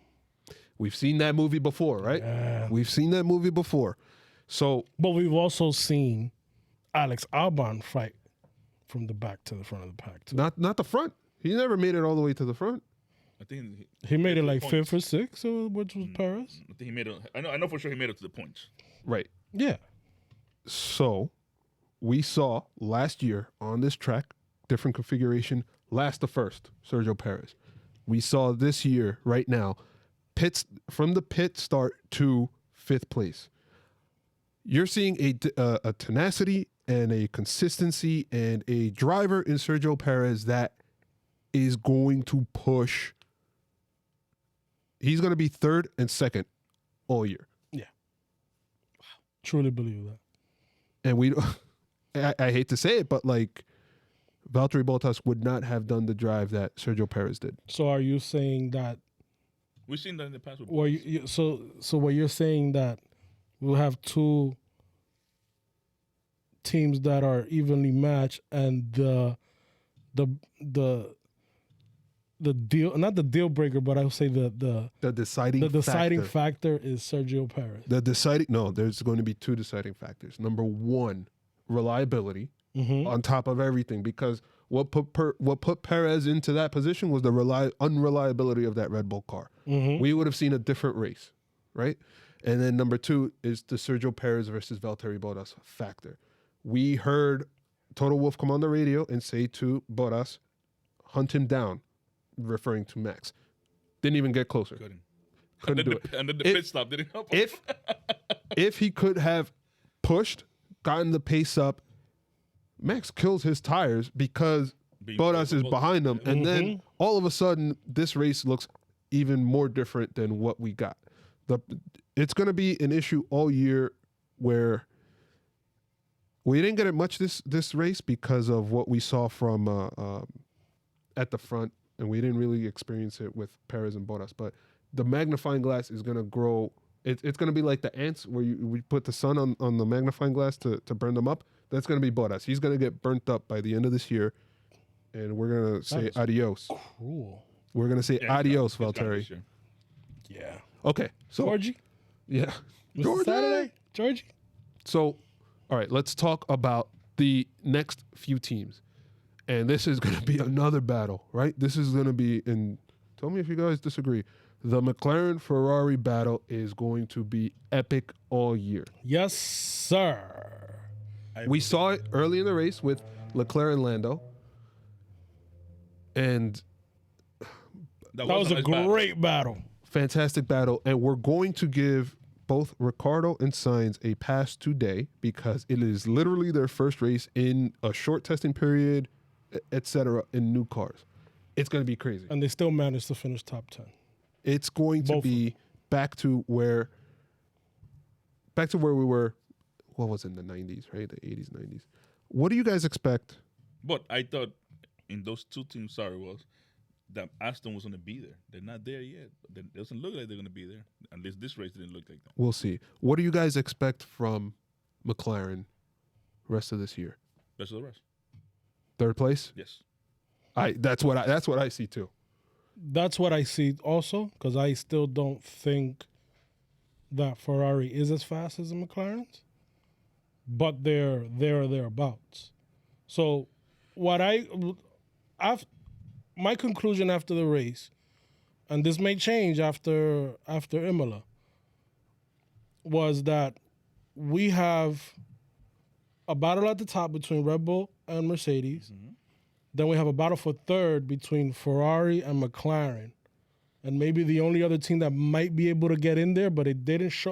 We've seen that movie before, right? Yeah. We've seen that movie before. So, but we've also seen Alex Albon fight from the back to the front of the pack too. Not the front. He never made it all the way to the front. I think he made it like fifth or sixth, which was Perez. I think he made it. I know for sure he made it to the points. Right. Yeah. So, we saw last year on this track, different configuration, last to first, Sergio Perez. We saw this year, right now, from the pit start to fifth place. You're seeing a tenacity and a consistency and a driver in Sergio Perez that is going to push. He's going to be third and second all year. Yeah. Truly believe that. And we, I hate to say it, but like Valtteri Bottas would not have done the drive that Sergio Perez did. So are you saying that? We've seen that in the past. With Or so what you're saying that we'll have two teams that are evenly matched, and the deal, not the deal breaker, but I would say the deciding factor is Sergio Perez. There's going to be two deciding factors. Number one, reliability on top of everything, because what put Perez into that position was the unreliability of that Red Bull car. We would have seen a different race, right? And then number two is the Sergio Perez versus Valtteri Bottas factor. We heard Toto Wolff come on the radio and say to Bottas, hunt him down, referring to Max. Didn't even get closer. Couldn't do it. And then the pit stop didn't help him. If he could have pushed, gotten the pace up, Max kills his tires because Bottas is behind him. And then all of a sudden, this race looks even more different than what we got. It's going to be an issue all year where we didn't get it much this race because of what we saw from at the front, and we didn't really experience it with Perez and Bottas. But the magnifying glass is going to grow. It's going to be like the ants where we put the sun on the magnifying glass to burn them up. That's going to be Bottas. He's going to get burnt up by the end of this year, and we're going to say adios. Cool. We're going to say adios, Valtteri. Yeah. Okay. So Georgie? Yeah. Saturday? Georgie? So, all right, let's talk about the next few teams. And this is going to be another battle, right? This is going to be tell me if you guys disagree. The McLaren-Ferrari battle is going to be epic all year. Yes, sir. We saw it early in the race with Leclerc and Lando. And that was a great battle. Fantastic battle. And we're going to give both Ricciardo and Sainz a pass today because it is literally their first race in a short testing period, etc., in new cars. It's going to be crazy. And they still managed to finish top 10. It's going to be back to where we were, what was it, in the 90s, right? The 80s, 90s. What do you guys expect? But I thought in those two teams, that Aston was going to be there. They're not there yet. It doesn't look like they're going to be there. At least this race didn't look like that. We'll see. What do you guys expect from McLaren rest of this year? Best of the rest. Third place? Yes. That's what I see too. That's what I see also, because I still don't think that Ferrari is as fast as the McLarens, but they're there or thereabouts. So my conclusion after the race, and this may change after Imola, was that we have a battle at the top between Red Bull and Mercedes. Then we have a battle for third between Ferrari and McLaren. And maybe the only other team that might be able to get in there, but it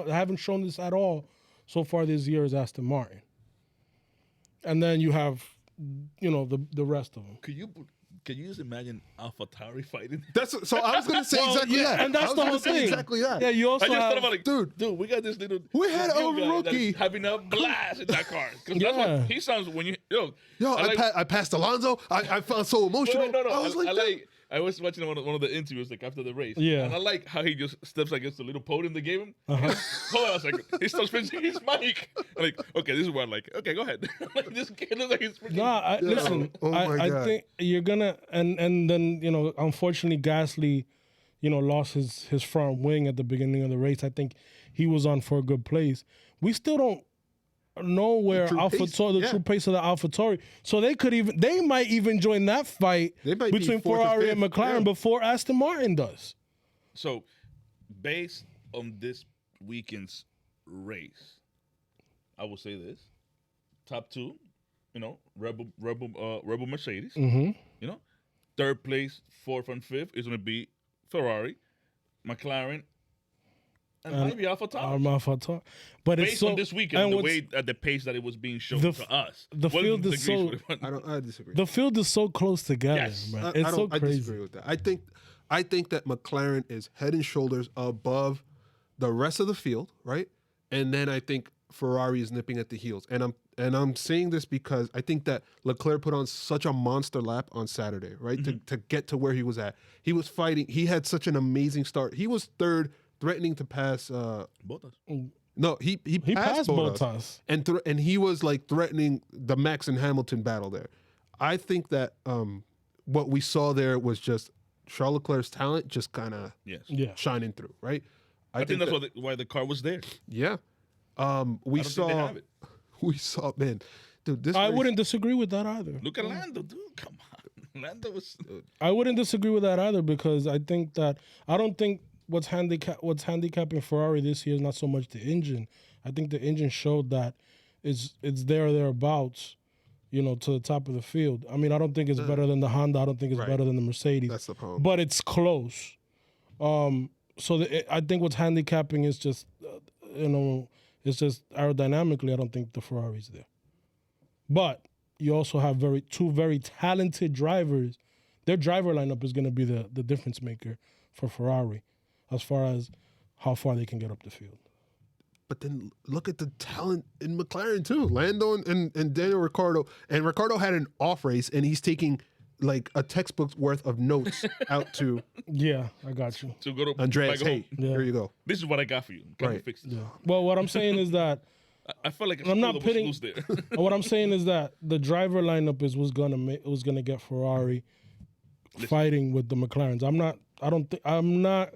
haven't shown this at all so far this year, is Aston Martin. And then you have, the rest of them. Can you just imagine Alpha Tauri fighting? So I was going to say exactly that. And that's the whole thing. Exactly that. Yeah, you also I just have, thought about it, dude, we got this little. We had a rookie having a blast in that car. Because that's what he sounds when you. I passed Alonso. I felt so emotional. No. I was I was watching one of the interviews after the race. Yeah. And I like how he just steps against the little podium they gave him. Hold on a second. He starts finishing his mic. I'm like, okay, this is what I like. Okay, go ahead. This kid looks like he's freaking. Listen, I think you're gonna and then unfortunately Gasly, lost his front wing at the beginning of the race. I think he was on for a good place. We still don't know where true pace of the Alpha Tauri. So they might even join that fight between Ferrari and McLaren before Aston Martin does. So, based on this weekend's race, I will say this: top two, Rebel Mercedes. Third place, fourth and fifth is going to be Ferrari, McLaren. And maybe Alpha Tauri. But based it's so, on this weekend, and the way at the pace that it was being shown to us, the field is so. I disagree. The field is so close together, yes. man. It's so crazy. I disagree with that. I think that McLaren is head and shoulders above the rest of the field, right? And then I think Ferrari is nipping at the heels, and I'm saying this because I think that Leclerc put on such a monster lap on Saturday, right? To get to where he was at. He was fighting. He had such an amazing start. He was third, threatening to pass. Bottas. No, he passed Bottas. And he was like threatening the Max and Hamilton battle there. I think that what we saw there was just Charles Leclerc's talent just kind of shining through, right? I think that's why the car was there. Yeah. We saw, man, dude, this I race, wouldn't disagree with that either. Look at Lando, dude. Come on. Lando was... I wouldn't disagree with that either because I don't think what's handicapping Ferrari this year is not so much the engine. I think the engine showed that it's there or thereabouts, to the top of the field. I mean, I don't think it's better than the Honda. I don't think it's better than the Mercedes. That's the problem. But it's close. I think what's handicapping is just, it's just aerodynamically, I don't think the Ferrari's there. But you also have two very talented drivers. Their driver lineup is going to be the difference maker for Ferrari as far as how far they can get up the field. But then look at the talent in McLaren too. Lando and Daniel Ricciardo. And Ricciardo had an off race, and he's taking like a textbook's worth of notes out to. Yeah, I got you. To go to Andreas, hey, here you go. This is what I got for you. Can you fix this? Yeah. Well, what I'm saying is that I felt like I'm not pitting. There. What I'm saying is that the driver lineup was gonna get Ferrari fighting with the McLarens. I'm not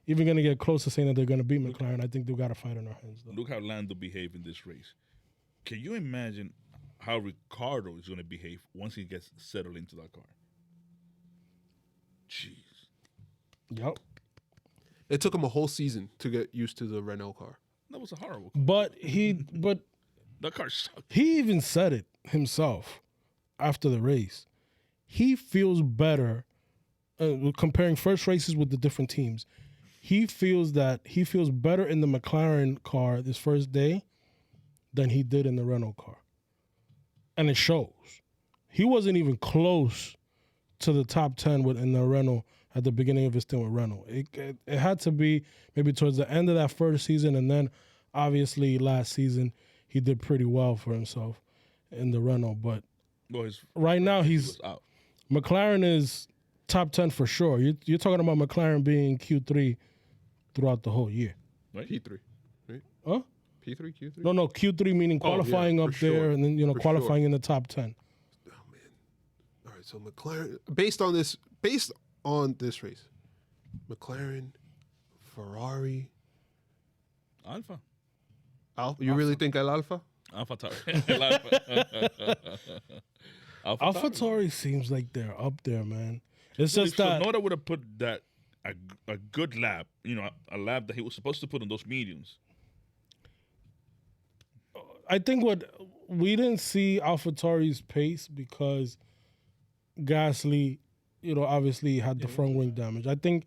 even gonna get close to saying that they're gonna beat McLaren. I think they've got a fight in our hands. Though. Look how Lando behaved in this race. Can you imagine how Ricciardo is going to behave once he gets settled into that car? Jeez. Yep. It took him a whole season to get used to the Renault car. That was a horrible car. But that car sucked. He even said it himself after the race. He feels better comparing first races with the different teams. He feels better in the McLaren car this first day than he did in the Renault car. And it shows. He wasn't even close to the top 10 in the Renault at the beginning of his stint with Renault. It had to be maybe towards the end of that first season, and then obviously last season he did pretty well for himself in the Renault. But right now he's out. McLaren is top 10 for sure. You're talking about McLaren being Q3 throughout the whole year. Right? P3, right? Huh? P3, Q3? No, Q3 meaning qualifying up there and then, qualifying in the top 10. Oh, man. All right, so McLaren, based on this race, McLaren, Ferrari. Alpha. You really think Alpha? Alpha Tauri. Alpha Tauri seems like they're up there, man. It's just that Noda would have put that a good lap, a lap that he was supposed to put on those mediums. I think what we didn't see AlphaTauri's pace because Gasly, obviously had the front wing damage. I think,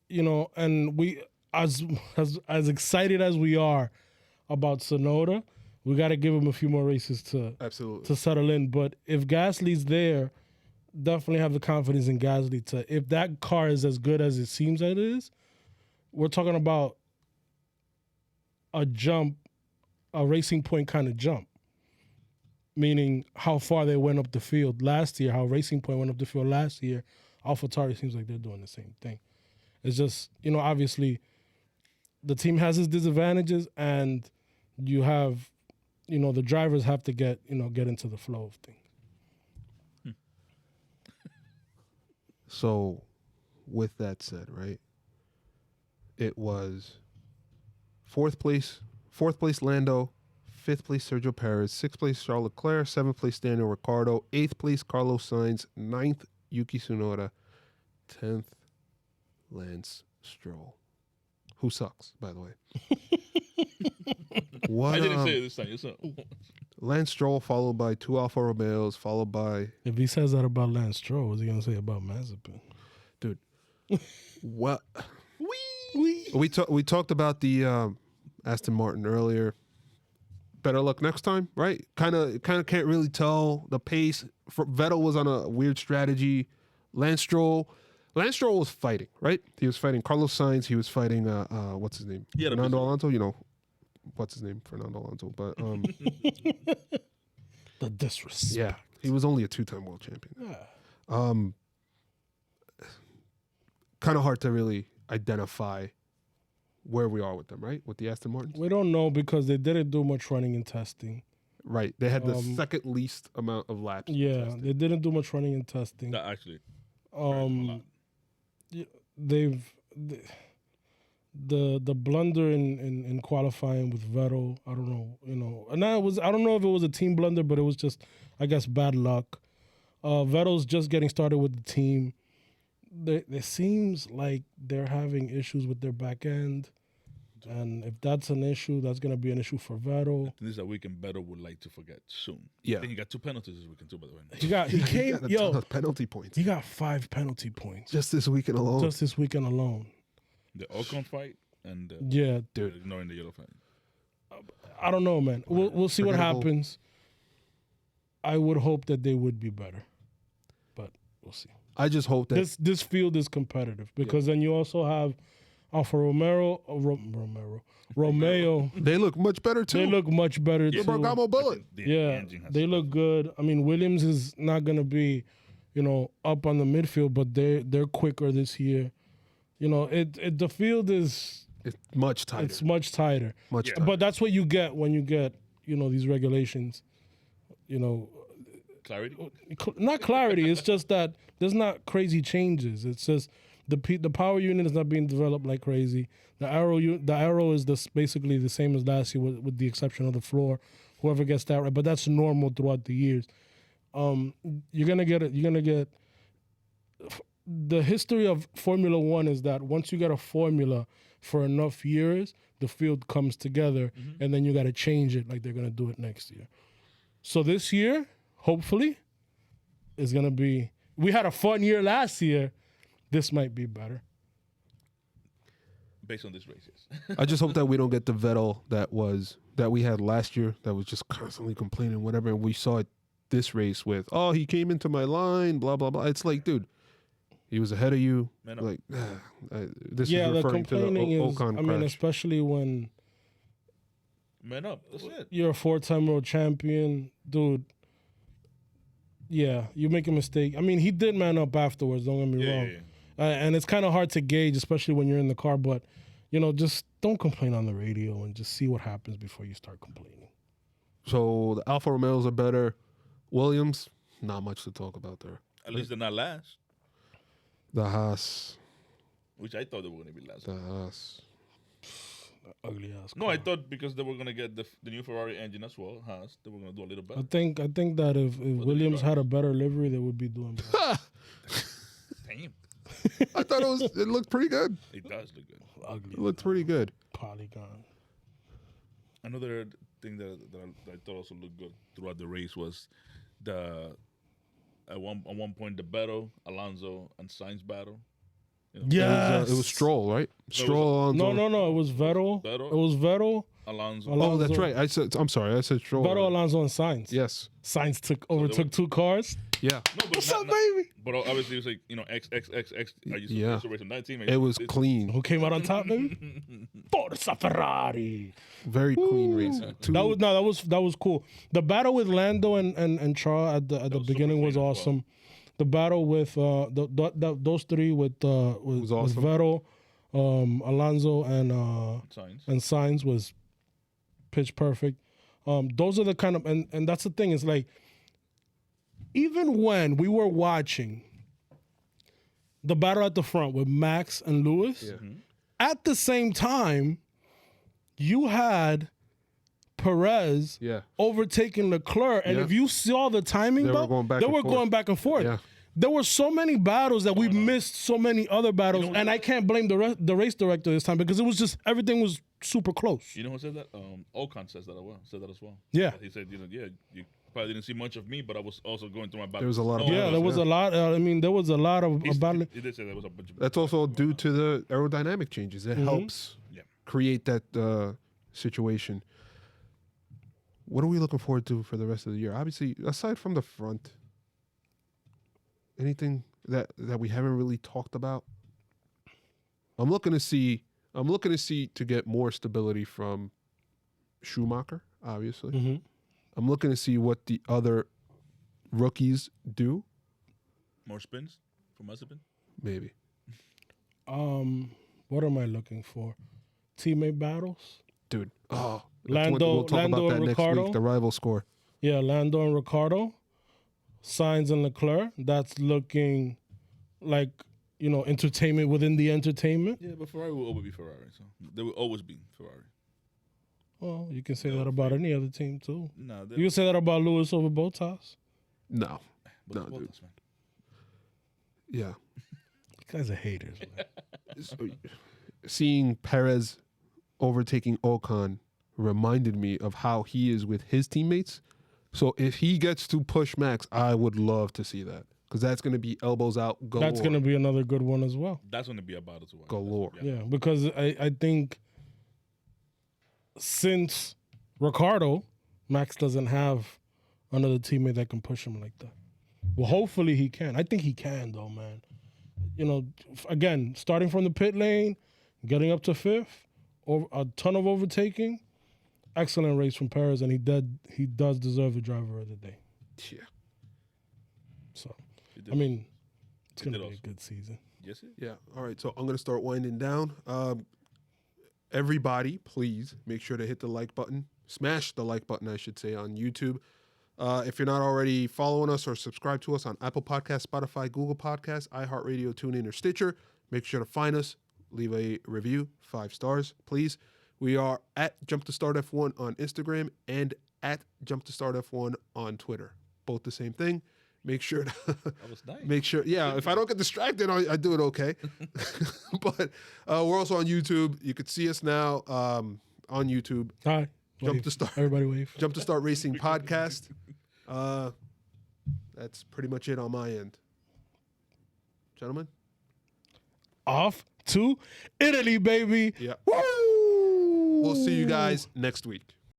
and we as excited as we are about Tsunoda, we got to give him a few more races to settle in. But if Gasly's there, definitely have the confidence in Gasly if that car is as good as it seems that it is, we're talking about a Racing Point kind of jump, meaning how far they went up the field last year, how Racing Point went up the field last year. AlphaTauri seems like they're doing the same thing. It's just, obviously the team has its disadvantages, and you have, the drivers have to get into the flow of things. So, with that said, right, it was fourth place Lando, fifth place Sergio Perez, sixth place Charles Leclerc, seventh place Daniel Ricciardo, eighth place Carlos Sainz, ninth Yuki Tsunoda, 10th Lance Stroll, who sucks, by the way. I didn't say it this time. Yourself. Lance Stroll, followed by two Alfa Romeos, followed by... If he says that about Lance Stroll, what's he going to say about Mazepin? Dude, what... We talked about the Aston Martin earlier. Better luck next time, right? Kind of can't really tell the pace. Vettel was on a weird strategy. Lance Stroll was fighting, right? He was fighting Carlos Sainz. He was fighting what's his name? Yeah, Fernando Alonso. what's his name, Fernando Alonso. But The disrespect. yeah, he was only a 2-time world champion. Yeah. Kind of hard to really identify where we are with them, right? With the Aston Martins, We don't know because they didn't do much running and testing. right? They had the second least amount of laps. Yeah, tested. they didn't do much running and testing. That actually. They've the blunder in qualifying with Vettel. I don't know, and I don't know if it was a team blunder, but it was just, I guess, bad luck. Vettel's just getting started with the team. It seems like they're having issues with their back end, and if that's an issue, that's going to be an issue for Vettel. This is a weekend Beto would like to forget soon. Yeah. I think he got 2 penalties this weekend too, by the way. He got a ton of penalty points he got 5 penalty points just this weekend alone. just this weekend alone. The Ocon fight and Yeah, Dude. ignoring the yellow flag. I don't know, man. We'll see what Forgettable. happens. I would hope that they would be better, but we'll see. I just hope that This field is competitive because then you also have Alfa Romeo. they look much better too. They look much better the too. Bergamo bullet. The Yeah, engine has they look good. I mean, Williams is not gonna be, up on the midfield, but they're quicker this year. The field is It's much tighter. it's much tighter. much Yeah. tighter. But that's what you get when you get these regulations. clarity. Not clarity. It's just that there's not crazy changes. It's just the power unit is not being developed like crazy. The arrow is basically the same as last year, with the exception of the floor. Whoever gets that right, but that's normal throughout the years. You're gonna get it. You're gonna get. The history of Formula One is that once you get a formula for enough years, the field comes together, and then you got to change it like they're gonna do it next year. So this year, hopefully, is gonna be. We had a fun year last year. This might be better. Based on this race, yes. I just hope that we don't get the Vettel that we had last year that was just constantly complaining, whatever. And we saw it this race with, he came into my line, blah, blah, blah. It's like, dude, he was ahead of you. Man up. Like, this Yeah, is the referring to the complaining is. Ocon I mean, crash. especially when Man up. That's it. you're a 4-time world champion, dude. Yeah, you make a mistake. I mean, he did man up afterwards. Don't get me Yeah, wrong. yeah, yeah. And it's kind of hard to gauge, especially when you're in the car. But just don't complain on the radio and just see what happens before you start complaining. So the Alfa Romeos are better. Williams, not much to talk about there. At least they're not last, The Haas. which I thought they were going to be last. The Haas. Ugly ass. No, I thought because they were going to get the new Ferrari engine as well, Haas, they were going to do a little better. I think that if Williams had a better livery, they would be doing better. Damn. I thought it looked pretty good. It does look good. Ugly It looked pretty good. polygon. Another thing that I thought also looked good throughout the race was at one point the battle, Alonso and Sainz battle. Yeah, It was Stroll, right? Stroll on. No. It was Vettel. Vettel? It was Vettel. Alonso. Oh, that's Alonso. right. I'm sorry. I said Stroll. Vettel, Alonso, and Sainz. Yes. Sainz overtook 2 cars. Yeah. No, but What's not- up, baby? But obviously it was like X. I used to Yeah. race on that team. It was clean. Who came out on top, baby? Forza Ferrari. Very clean racing. That was cool. The battle with Lando and Charles at the was super super was clean as awesome. The battle with those three with was awesome. Vettel, Alonso, and Sainz was pitch perfect. Those are the kind of and that's the thing. Is like even when we were watching the battle at the front with Max and Lewis, at the same time, you had Perez overtaking Leclerc, and Yeah. if you saw the timing, They were though, going back they and were forth. going back and forth. Yeah. There were so many battles that we missed so many other battles, and I can't blame the race director this time because it was just everything was super close. You know who said that? Ocon said that as well. Yeah. He said, you probably didn't see much of me, but I was also going through my battle. There was a lot of Yeah, there was a lot. I mean, there was a lot of battling. He did say there was a bunch of. That's also due to the aerodynamic changes. It helps create that situation. What are we looking forward to for the rest of the year? Obviously, aside from the front, anything that we haven't really talked about? I'm looking to see to get more stability from Schumacher, obviously. Mm-hmm. I'm looking to see what the other rookies do. More spins for Mazepin? Maybe. What am I looking for? Teammate battles? Dude. Oh. We'll talk about that and next Ricardo. week, the rival score. Yeah, Lando and Ricardo. Sainz and Leclerc. That's looking like, entertainment within the entertainment. Yeah, but Ferrari will always be Ferrari. So they will always be Ferrari. Well, you can say that about any other team, too. No, You can say that about Lewis over Bottas. No. but No, the dude. Bottas, man. Yeah. You guys are haters, man. So, seeing Perez overtaking Ocon reminded me of how he is with his teammates. So if he gets to push Max, I would love to see that because that's going to be elbows out galore. That's going to be another good one as well. That's going to be a battle to watch. Galore. Yeah, because I think since Ricardo, Max doesn't have another teammate that can push him like that. Well, hopefully he can. I think he can, though, man. Again, starting from the pit lane, getting up to fifth, a ton of overtaking. Excellent race from Perez, and he does deserve the driver of the day. Yeah. So, He did. I mean, it's He going to did be a also. good season. Yes, it. Yeah. All right. So I'm going to start winding down. Everybody, please make sure to hit the like button. Smash the like button, I should say, on YouTube. If you're not already following us or subscribe to us on Apple Podcasts, Spotify, Google Podcasts, iHeartRadio, TuneIn, or Stitcher, make sure to find us. Leave a review, 5 stars, please. We are at Jump to Start F1 on Instagram and at Jump to Start F1 on Twitter. Both the same thing. Make sure to That was nice. make sure. Yeah, if I don't get distracted, I do it okay. But we're also on YouTube. You could see us now on YouTube. Hi. Jump Wave. to Start. Everybody wave. Jump to Start Racing podcast. That's pretty much it on my end. Gentlemen? Off to Italy, baby. Yeah. Woo! We'll see you guys next week.